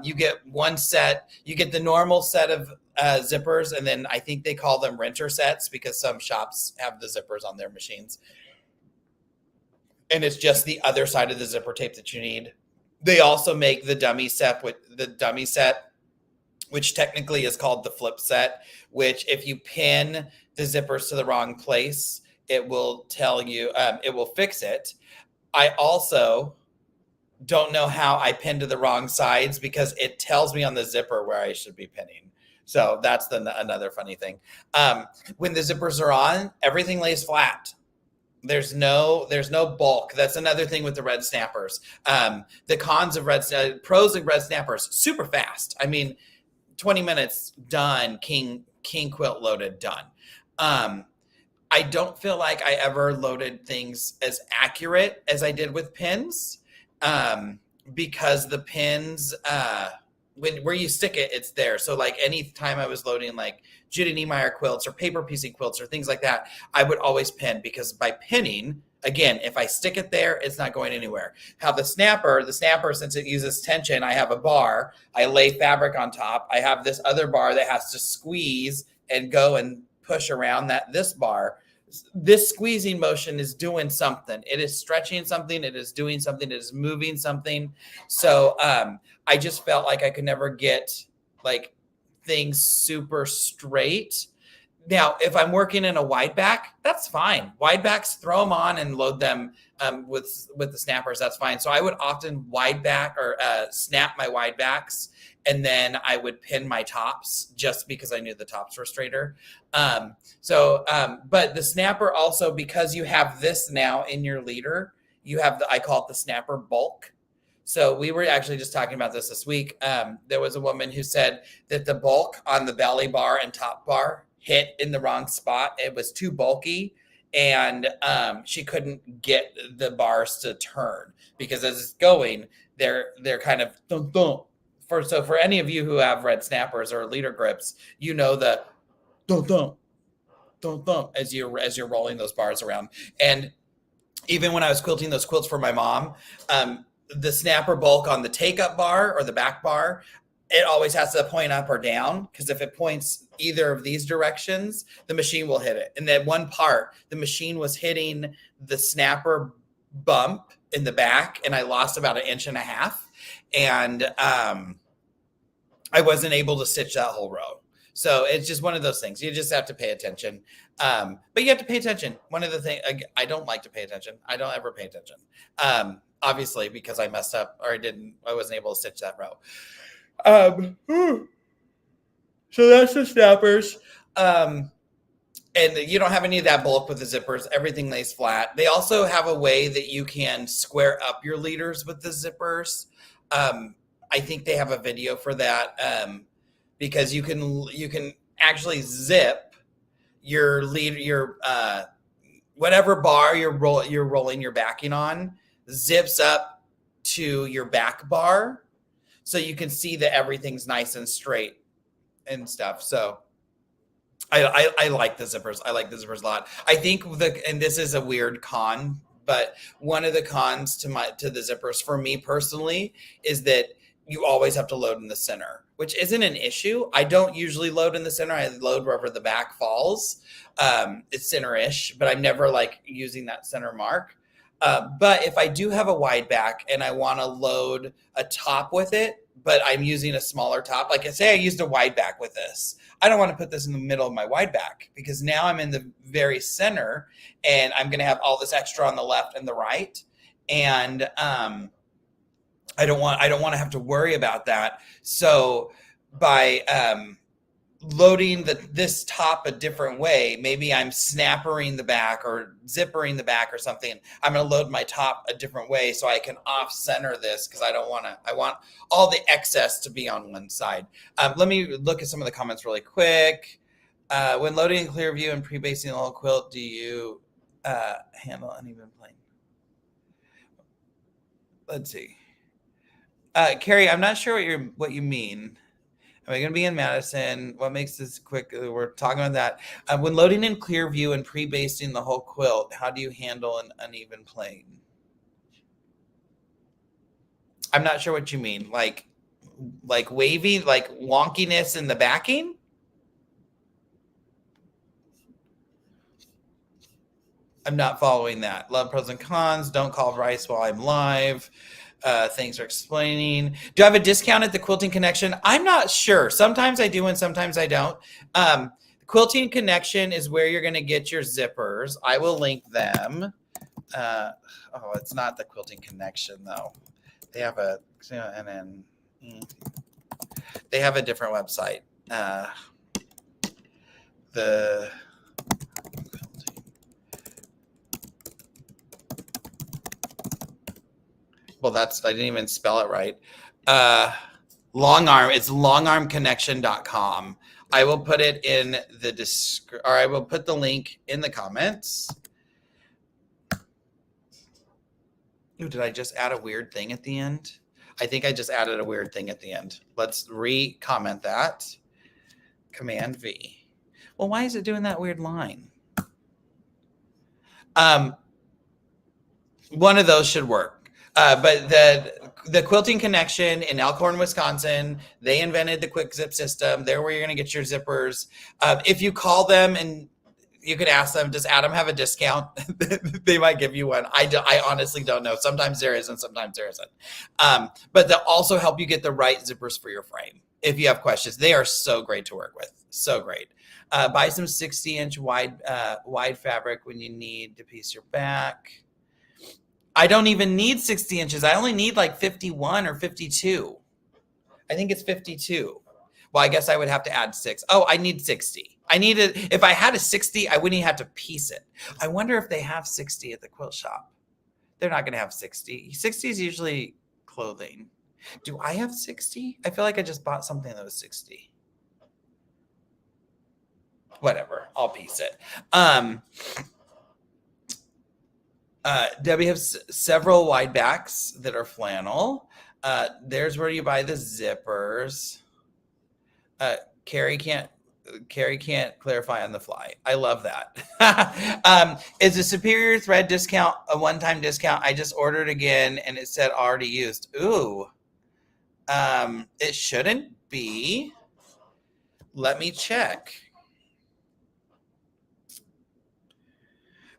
You get one set, you get the normal set of zippers, and then I think they call them renter sets because some shops have the zippers on their machines. And it's just the other side of the zipper tape that you need. They also make the dummy set with the dummy set, which technically is called the flip set, which if you pin the zippers to the wrong place, it will tell you, it will fix it. I also don't know how I pinned to the wrong sides because it tells me on the zipper where I should be pinning. So that's another funny thing. When the zippers are on, everything lays flat. There's no bulk. That's another thing with the red snappers. The cons of pros of red snappers, super fast. I mean, 20 minutes done, king quilt loaded, done. I don't feel like I ever loaded things as accurate as I did with pins, because the pins, where you stick it, it's there. So like any time I was loading like Judy Niemeyer quilts or paper piecing quilts or things like that, I would always pin, because by pinning, again, if I stick it there, it's not going anywhere. How the snapper, since it uses tension, I have a bar, I lay fabric on top. I have this other bar that has to squeeze and go and push around this bar. This squeezing motion is doing something. It is stretching something. It is doing something. It is moving something. So I just felt like I could never get like things super straight. Now, if I'm working in a wide back, that's fine. Wide backs, throw them on and load them with the snappers. That's fine. So I would often wide back or snap my wide backs, and then I would pin my tops just because I knew the tops were straighter. But the snapper also, because you have this now in your leader, you have I call it the snapper bulk. So we were actually just talking about this week. There was a woman who said that the bulk on the belly bar and top bar hit in the wrong spot. It was too bulky, and she couldn't get the bars to turn because as it's going, they're kind of thump, thump. For any of you who have red snappers or leader grips, you know the thump, thump, thump, thump as you're rolling those bars around. And even when I was quilting those quilts for my mom, the snapper bulk on the take up bar or the back bar, it always has to point up or down, because if it points either of these directions, the machine will hit it. And that one part, the machine was hitting the snapper bump in the back, and I lost about 1.5 inches. And I wasn't able to stitch that whole row. So it's just one of those things. You just have to pay attention. But you have to pay attention. One of the things, I don't like to pay attention. I don't ever pay attention. Obviously, because I messed up or I wasn't able to stitch that row. So that's the snappers. And you don't have any of that bulk with the zippers. Everything lays flat. They also have a way that you can square up your leaders with the zippers. I think they have a video for that, because you can actually zip your lead, your whatever bar you're rolling your backing on, zips up to your back bar, so you can see that everything's nice and straight and stuff. So I like the zippers. I like the zippers a lot. I think and this is a weird con, but one of the cons to the zippers for me personally is that you always have to load in the center, which isn't an issue. I don't usually load in the center. I load wherever the back falls. It's center-ish, but I'm never like using that center mark. But if I do have a wide back and I want to load a top with it, but I'm using a smaller top, like I say, I used a wide back with this. I don't want to put this in the middle of my wide back, because now I'm in the very center and I'm going to have all this extra on the left and the right. And, I don't want to have to worry about that. So by loading this top a different way, maybe I'm snappering the back or zippering the back or something, I'm going to load my top a different way so I can off center this, because I want all the excess to be on one side. Let me look at some of the comments really quick. When loading in clear view and pre-basing the whole quilt, do you handle uneven plane? Let's see. Carrie, I'm not sure what you mean. Am I going to be in Madison? What makes this quick? We're talking about that. When loading in Clearview and pre-basting the whole quilt, how do you handle an uneven plane? I'm not sure what you mean. Like wavy, like wonkiness in the backing? I'm not following that. Love pros and cons. Don't call Bryce while I'm live. Thanks for explaining. Do I have a discount at the Quilting Connection? I'm not sure. Sometimes I do and sometimes I don't. Quilting Connection is where you're going to get your zippers. I will link them. It's not the Quilting Connection though. They have a they have a different website. I didn't even spell it right. Long arm. It's longarmconnection.com. I will put it in the I will put the link in the comments. Ooh, did I just add a weird thing at the end? I think I just added a weird thing at the end. Let's re-comment that. Command V. Well, why is it doing that weird line? One of those should work. But the Quilting Connection in Elkhorn, Wisconsin, they invented the quick zip system. They're where you're going to get your zippers. If you call them and you could ask them, does Adam have a discount? They might give you one. I honestly don't know. Sometimes there is and sometimes there isn't. But they'll also help you get the right zippers for your frame. If you have questions, they are so great to work with. So great. Buy some 60-inch wide fabric when you need to piece your back. I don't even need 60 inches. I only need like 51 or 52. I think it's 52. Well, I guess I would have to add 6. Oh, I need 60. If I had a 60, I wouldn't even have to piece it. I wonder if they have 60 at the quilt shop. They're not going to have 60. 60 is usually clothing. Do I have 60? I feel like I just bought something that was 60. Whatever. I'll piece it. Debbie has several wide backs that are flannel. There's where you buy the zippers. Carrie can't clarify on the fly. I love that. Is a Superior Thread discount a one-time discount? I just ordered again and it said already used. Ooh. It shouldn't be. Let me check.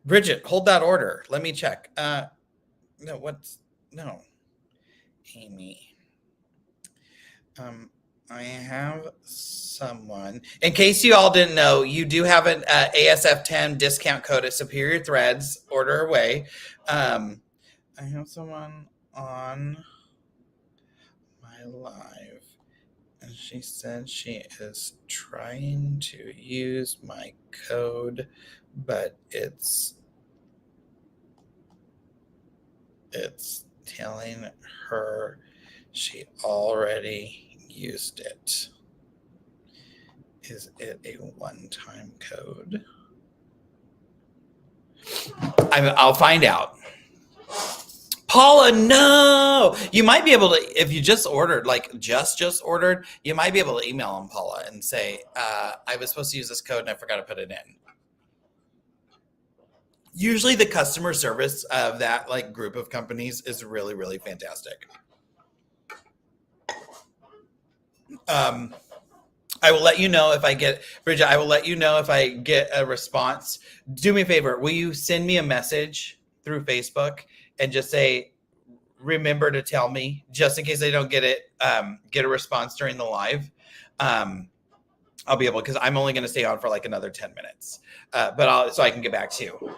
Bridget, hold that order. Let me check. No. Amy. I have someone. In case you all didn't know, you do have an ASF 10 discount code at Superior Threads. Order away. I have someone on my live, and she said she is trying to use my code, but it's telling her she already used it. Is it a one-time code? I'll find out. Paula, no. You might be able to, if you just ordered, like just ordered, you might be able to email them, Paula, and say, I was supposed to use this code and I forgot to put it in. Usually the customer service of that like group of companies is really, really fantastic. I will let you know if I get, Bridget, I will let you know if I get a response. Do me a favor. Will you send me a message through Facebook and just say, remember to tell me, just in case I don't get a response during the live. I'll be able, because I'm only going to stay on for like another 10 minutes, so I can get back to you.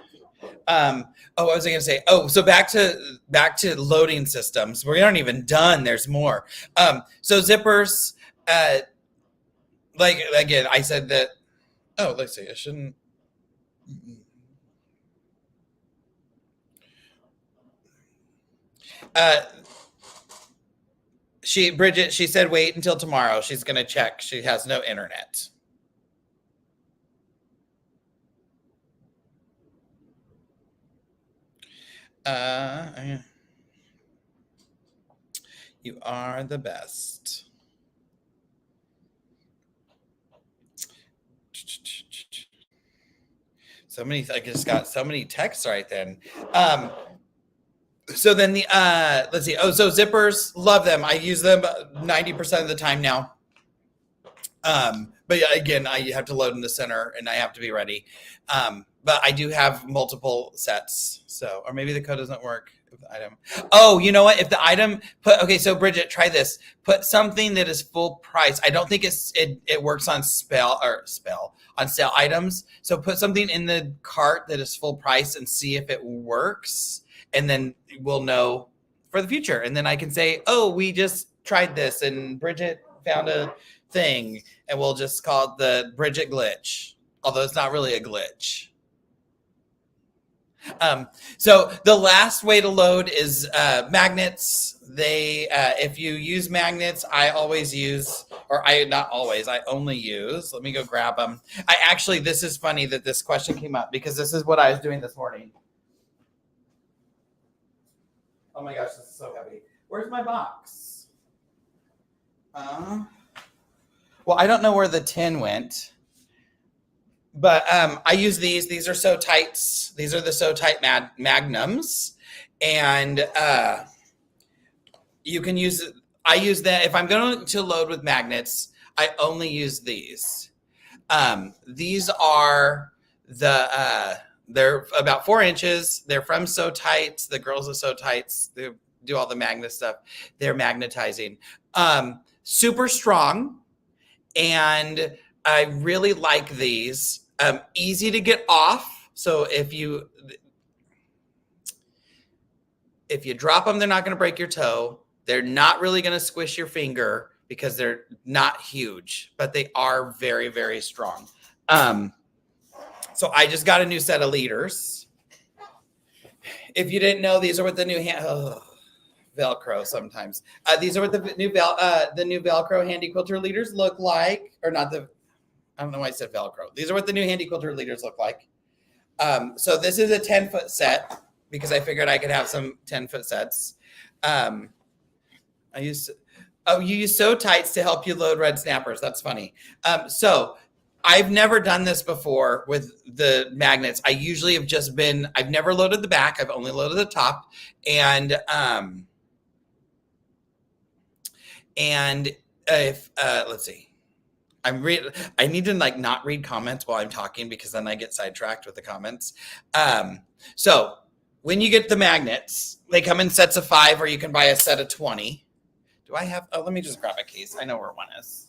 What was I going to say? So back to loading systems. We aren't even done. There's more. So zippers, like again, I said that. Oh, let's see. I shouldn't. Bridget, she said wait until tomorrow. She's going to check. She has no internet. You are the best. So many, I just got so many texts right then. So then let's see. Oh, so zippers, love them. I use them 90% of the time now. But yeah, again, I have to load in the center and I have to be ready. But I do have multiple sets. So, or maybe the code doesn't work. If the item. Oh, you know what? If the item okay, so Bridget, try this. Put something that is full price. I don't think it works on on sale items. So put something in the cart that is full price and see if it works. And then we'll know for the future. And then I can say, oh, we just tried this and Bridget found a thing, and we'll just call it the Bridget glitch, although it's not really a glitch. So the last way to load is magnets. If you use magnets, I always use, not always, I only use, let me go grab them. This is funny that this question came up because this is what I was doing this morning. Oh my gosh, this is so heavy. Where's my box? Well, I don't know where the tin went, but I use these. These are So Tights. These are the So Tight Magnums, and you can use. I use that if I'm going to load with magnets. I only use these. These are they're about 4 inches. They're from So Tights. The girls of So Tights. They do all the magnet stuff. They're magnetizing. Super strong. And I really like these. Easy to get off. So if you drop them, they're not going to break your toe. They're not really going to squish your finger because they're not huge, but they are very, very strong. So I just got a new set of leaders. If you didn't know, these are what the new Velcro sometimes. These are what the new Velcro handy quilter leaders look like, or not the. I don't know why I said Velcro. These are what the new handy quilter leaders look like. So this is a 10-foot set because I figured I could have some 10-foot sets. You use So Tights to help you load red snappers. That's funny. So I've never done this before with the magnets. I usually have I've never loaded the back. I've only loaded the top. And if let's see, I need to not read comments while I'm talking because then I get sidetracked with the comments. So when you get the magnets, they come in sets of 5, or you can buy a set of 20. Do I have? Oh, let me just grab a case. I know where one is.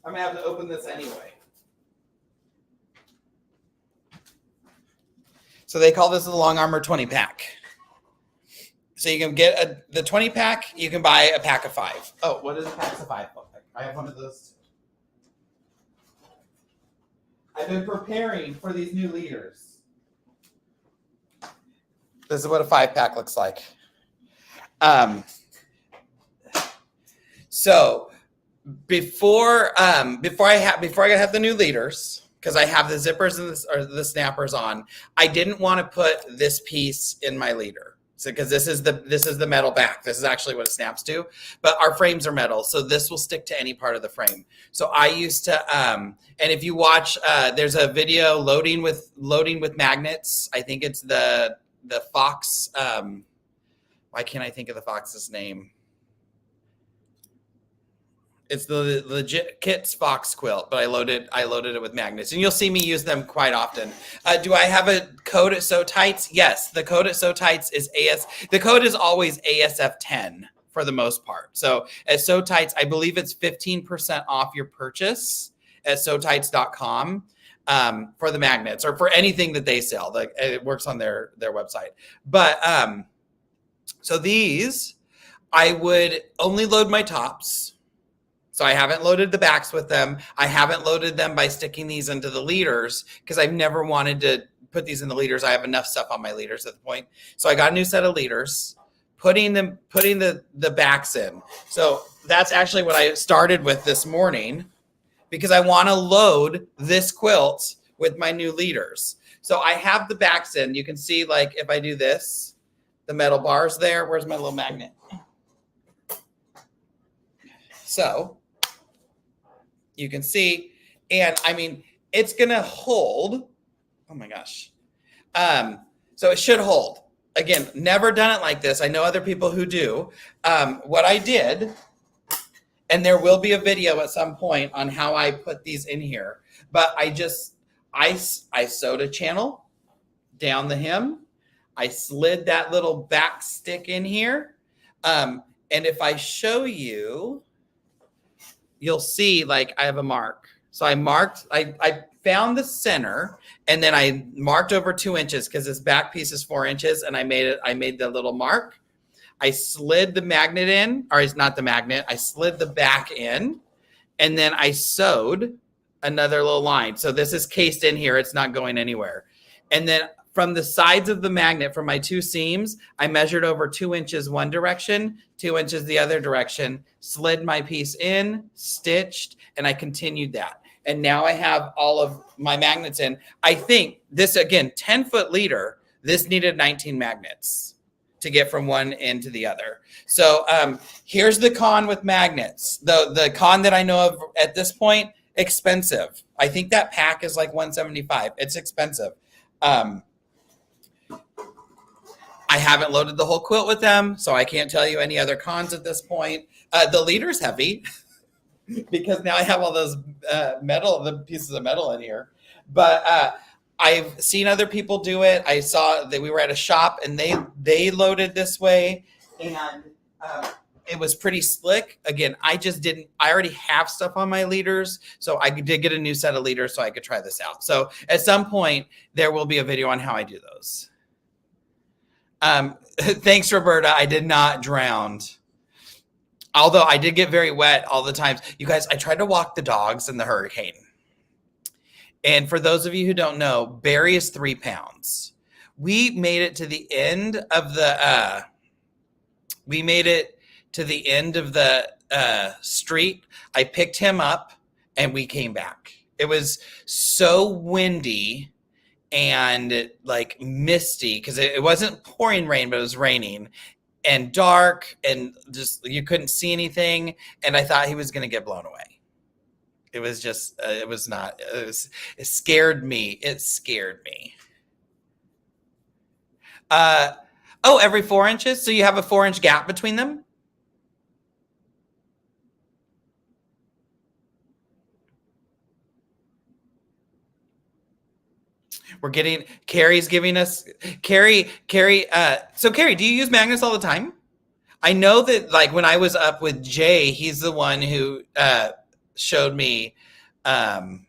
I'm gonna have to open this anyway. So they call this the Long Armor 20 pack. So you can get the 20 pack. You can buy a pack of 5. Oh, what does a pack of 5 look like? I have one of those. I've been preparing for these new leaders. This is what a 5-pack looks like. So before I have the new leaders, because I have the zippers and the snappers on, I didn't want to put this piece in my leader. So because this is the metal back. This is actually what it snaps to, but our frames are metal, so this will stick to any part of the frame. So I used to and if you watch there's a video loading with magnets. I think it's the Fox why can't I think of the Fox's name? It's the legit Kit's Fox quilt, but I loaded it with magnets, and you'll see me use them quite often. Do I have a code at So Tights? Yes, the code at So Tights is The code is always ASF10 for the most part. So at So Tights, I believe it's 15% off your purchase at SoTights.com for the magnets or for anything that they sell. It works on their website. But so these, I would only load my tops. So I haven't loaded the backs with them. I haven't loaded them by sticking these into the leaders because I've never wanted to put these in the leaders. I have enough stuff on my leaders at the point. So I got a new set of leaders, putting the backs in. So that's actually what I started with this morning because I want to load this quilt with my new leaders. So I have the backs in. You can see if I do this, the metal bars there. Where's my little magnet? So you can see, and I mean, it's going to hold. Oh my gosh. So it should hold. Again, never done it like this. I know other people who do. What I did, and there will be a video at some point on how I put these in here, but I sewed a channel down the hem. I slid that little back stick in here. And if I show you, you'll see like I have a mark. So I found the center, and then I marked over 2 inches because this back piece is 4 inches, and I made the little mark. I slid the magnet in, or it's not the magnet, I slid the back in, and then I sewed another little line. So this is cased in here, it's not going anywhere. And then from the sides of the magnet, from my 2 seams, I measured over 2 inches one direction, 2 inches the other direction, slid my piece in, stitched, and I continued that. And now I have all of my magnets in. I think this, again, 10-foot leader, this needed 19 magnets to get from one end to the other. So here's the con with magnets. The con that I know of at this point, expensive. I think that pack is like $175. It's expensive. I haven't loaded the whole quilt with them, so I can't tell you any other cons at this point. The leader's heavy because now I have all those the pieces of metal in here. But I've seen other people do it. I saw that we were at a shop and they loaded this way, and it was pretty slick. Again, I already have stuff on my leaders, so I did get a new set of leaders so I could try this out. So at some point, there will be a video on how I do those. Thanks, Roberta. I did not drown. Although I did get very wet all the times. You guys, I tried to walk the dogs in the hurricane. And for those of you who don't know, Barry is 3 pounds. We made it to the end of the street. I picked him up and we came back. It was so windy and like misty because it wasn't pouring rain, but it was raining, and dark, and just you couldn't see anything. And I thought he was going to get blown away. It was just, it scared me. It scared me. Every 4 inches. So you have a 4-inch gap between them. We're getting, Carrie's giving us, Carrie, so Carrie, do you use magnets all the time? I know that like when I was up with Jay, he's the one who showed me, oh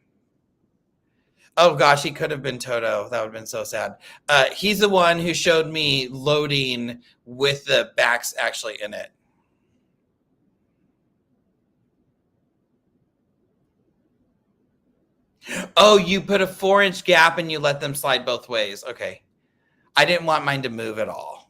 gosh, he could have been Toto. That would have been so sad. He's the one who showed me loading with the backs actually in it. Oh, you put a 4-inch gap and you let them slide both ways. Okay. I didn't want mine to move at all.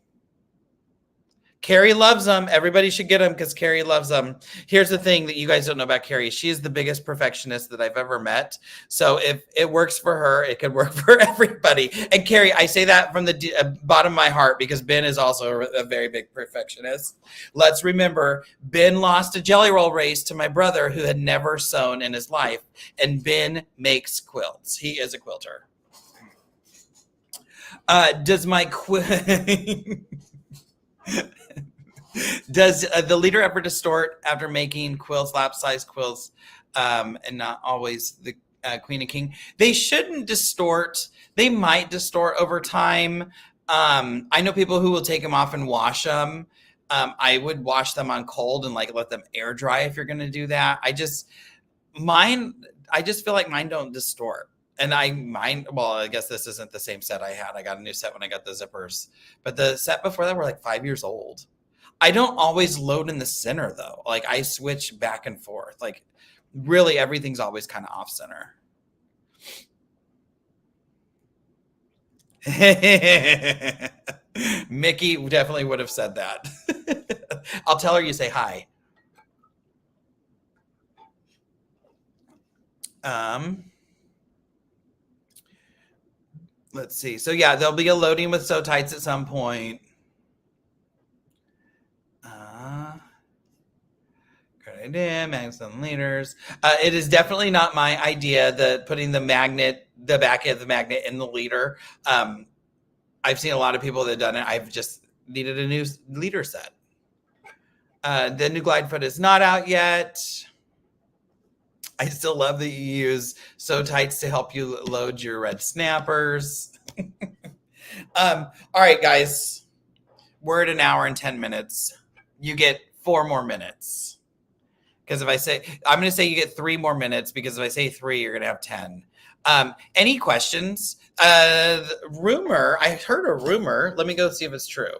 Carrie loves them. Everybody should get them because Carrie loves them. Here's the thing that you guys don't know about Carrie. She is the biggest perfectionist that I've ever met. So if it works for her, it could work for everybody. And Carrie, I say that from the bottom of my heart because Ben is also a very big perfectionist. Let's remember, Ben lost a jelly roll race to my brother who had never sewn in his life. And Ben makes quilts. He is a quilter. Does my Does the leader ever distort after making quilts, lap size quilts, and not always the queen and king? They shouldn't distort. They might distort over time. I know people who will take them off and wash them. I would wash them on cold and like let them air dry if you're going to do that. I just feel like mine don't distort. And I guess this isn't the same set I had. I got a new set when I got the zippers, but the set before that were like 5 years old. I don't always load in the center though. Like I switch back and forth. Like really everything's always kind of off center. Mickey definitely would have said that. I'll tell her you say hi. Let's see. So yeah, there'll be a loading with Sew Tights at some point. Magnets on leaders. It is definitely not my idea that putting the back end of the magnet in the leader. I've seen a lot of people that have done it. I've just needed a new leader set. The new glide foot is not out yet. I still love that you use sew tights to help you load your red snappers. All right, guys, we're at an hour and 10 minutes. You get 4 more minutes. Because if I say, I'm going to say you get 3 more minutes, because if I say 3, you're going to have 10. Any questions? Rumor, I heard a rumor. Let me go see if it's true.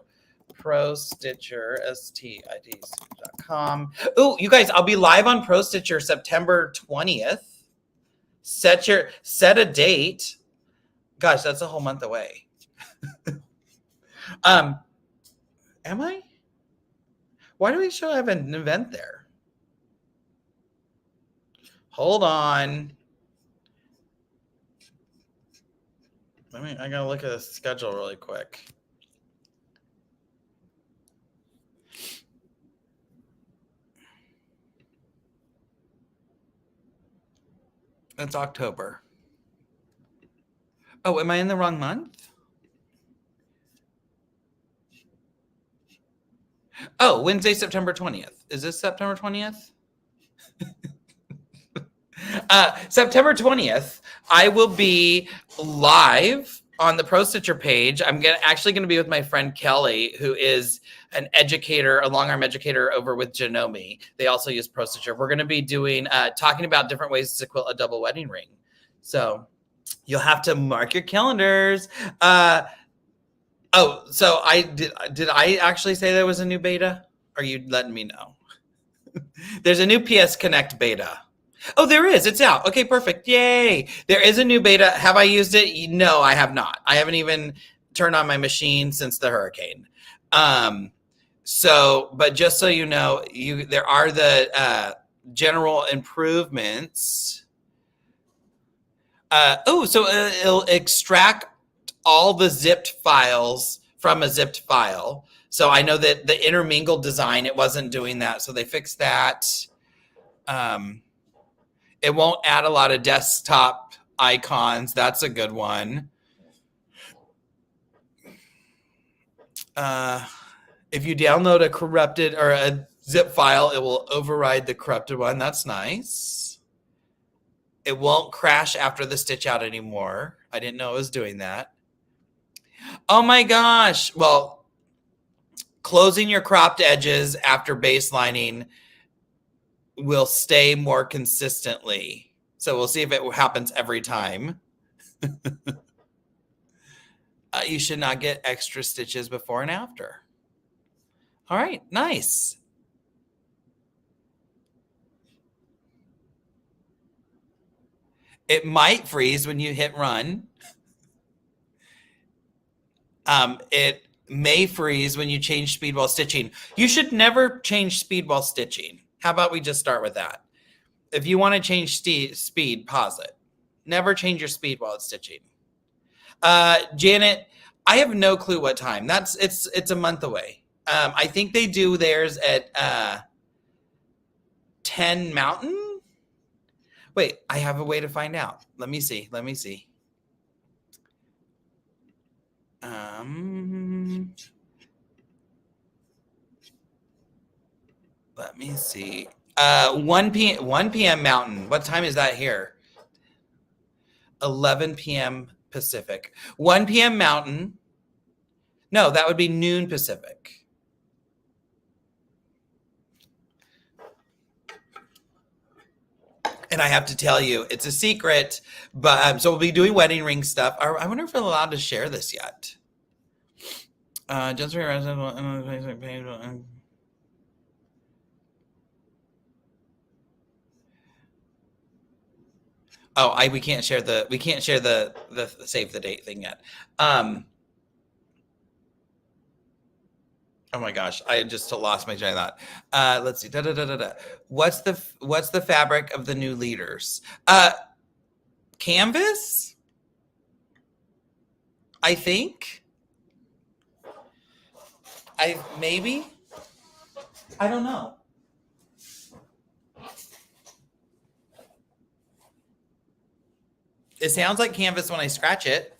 Pro Stitcher, STITC.com. Oh, you guys, I'll be live on Pro Stitcher September 20th. Set a date. Gosh, that's a whole month away. Am I? Why do we show I have an event there? Hold on. I gotta look at the schedule really quick. It's October. Oh, am I in the wrong month? Oh, Wednesday, September 20th. Is this September 20th? September 20th, I will be live on the Pro Stitcher page. I'm actually going to be with my friend Kelly, who is an educator, a long arm educator over with Janome. They also use Pro Stitcher. We're going to be doing talking about different ways to quilt a double wedding ring. So you'll have to mark your calendars. So did I actually say there was a new beta? Are you letting me know? There's a new PS Connect beta. Oh, there is. It's out. Okay, perfect. Yay. There is a new beta. Have I used it? No, I have not. I haven't even turned on my machine since the hurricane. But just so you know, there are the general improvements. It'll extract all the zipped files from a zipped file. So I know that the intermingled design, it wasn't doing that. So they fixed that. It won't add a lot of desktop icons. That's a good one. If you download a corrupted or a zip file, it will override the corrupted one. That's nice. It won't crash after the stitch out anymore. I didn't know it was doing that. Oh my gosh. Well, closing your cropped edges after baselining will stay more consistently. So we'll see if it happens every time. You should not get extra stitches before and after. All right, nice. It might freeze when you hit run. It may freeze when you change speed while stitching. You should never change speed while stitching. How about we just start with that? If you want to change speed, pause it. Never change your speed while it's stitching. Janet, I have no clue what time. It's a month away. I think they do theirs at 10 Mountain. Wait, I have a way to find out. Let me see. Let me see. Let me see. 1 p.m. Mountain. What time is that here? 11 p.m. Pacific. 1 p.m. Mountain. No, that would be noon Pacific. And I have to tell you, it's a secret, but so we'll be doing wedding ring stuff. I wonder if we're allowed to share this yet. Just we can't share the save the date thing yet. Oh my gosh, I just lost my train of thought. Let's see. What's the fabric of the new leaders? Canvas? I think. Maybe. I don't know. It sounds like canvas when I scratch it.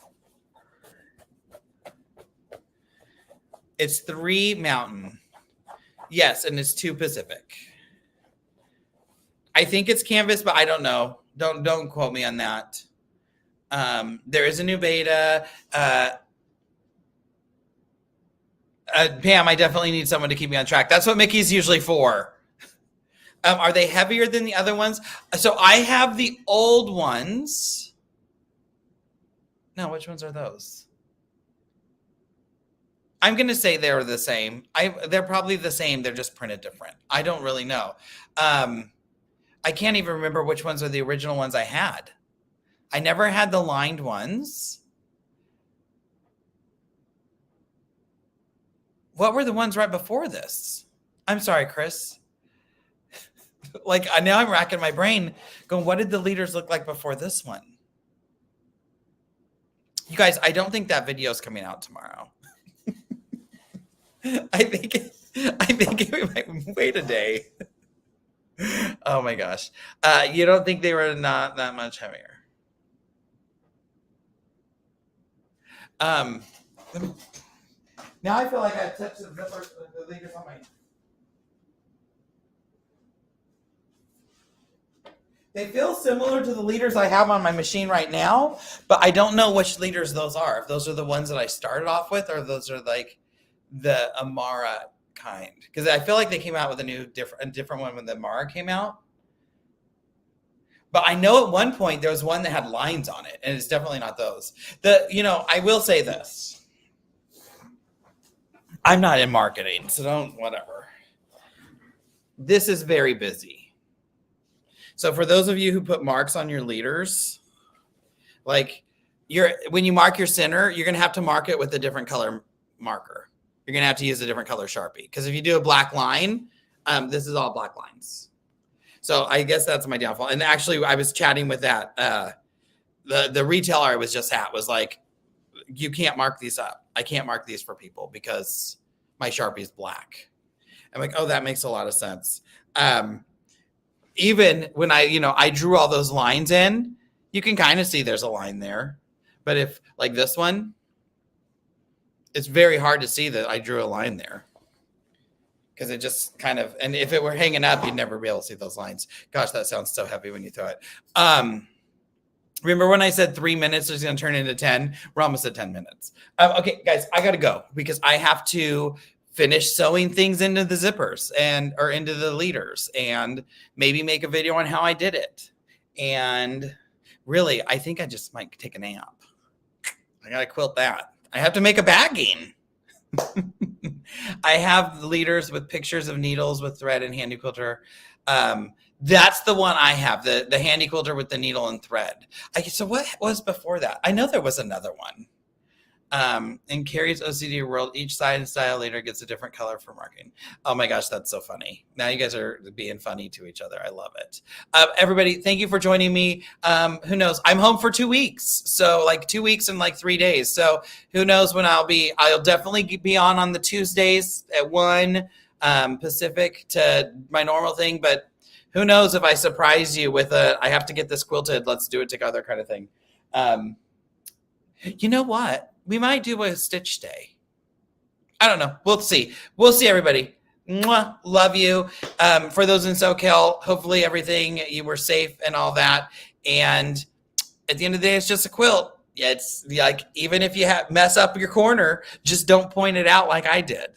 It's 3 mountain. Yes, and it's 2 Pacific. I think it's canvas, but I don't know. Don't quote me on that. There is a new beta. Pam, I definitely need someone to keep me on track. That's what Mickey's usually for. Are they heavier than the other ones? So I have the old ones. No, which ones are those? I'm going to say they're the same. They're probably the same. They're just printed different. I don't really know. I can't even remember which ones are the original ones I had. I never had the lined ones. What were the ones right before this? I'm sorry, Chris. Like, now I'm racking my brain going, what did the leaders look like before this one? You guys, I don't think that video is coming out tomorrow. I think we might wait a day. Oh my gosh. You don't think they were not that much heavier? Now I feel like I've touched the leaders on my. They feel similar to the leaders I have on my machine right now, but I don't know which leaders those are. If those are the ones that I started off with, or those are like the Amara kind. Because I feel like they came out with a different one when the Amara came out. But I know at one point there was one that had lines on it, and it's definitely not those. I will say this. I'm not in marketing, so whatever. This is very busy. So for those of you who put marks on your leaders, like when you mark your center, you're going to have to mark it with a different color marker. You're going to have to use a different color Sharpie. Because if you do a black line, this is all black lines. So I guess that's my downfall. And actually, I was chatting with that. The retailer I was just at was like, you can't mark these up. I can't mark these for people because my Sharpie is black. I'm like, oh, that makes a lot of sense. Even when I drew all those lines in, you can kind of see there's a line there. But if like this one, it's very hard to see that I drew a line there. Because it just kind of, and if it were hanging up, you'd never be able to see those lines. Gosh, that sounds so heavy when you throw it. Remember when I said 3 minutes is going to turn into 10? We're almost at 10 minutes. Okay, guys, I got to go because I have to finish sewing things into the zippers or into the leaders and maybe make a video on how I did it. And really, I think I just might take a nap. I got to quilt that. I have to make a bagging. I have the leaders with pictures of needles with thread and handy quilter. That's the one I have, the handy quilter with the needle and thread. So what was before that? I know there was another one. In Carrie's OCD world, each side and style leader gets a different color for marking. Oh my gosh, that's so funny. Now you guys are being funny to each other. I love it. Everybody, thank you for joining me. Who knows? I'm home for 2 weeks. So like 2 weeks and like 3 days. So who knows when I'll definitely be on the Tuesdays at 1 Pacific to my normal thing. But who knows if I surprise you with I have to get this quilted, let's do it together kind of thing. You know what? We might do a stitch day. I don't know. We'll see. We'll see, everybody. Mwah, love you. For those in SoCal, hopefully you were safe and all that. And at the end of the day, it's just a quilt. Yeah, it's like, even if you mess up your corner, just don't point it out like I did.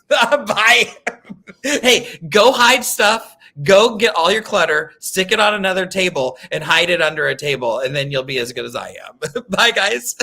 Bye. Hey, go hide stuff. Go get all your clutter, stick it on another table, and hide it under a table, and then you'll be as good as I am. Bye, guys.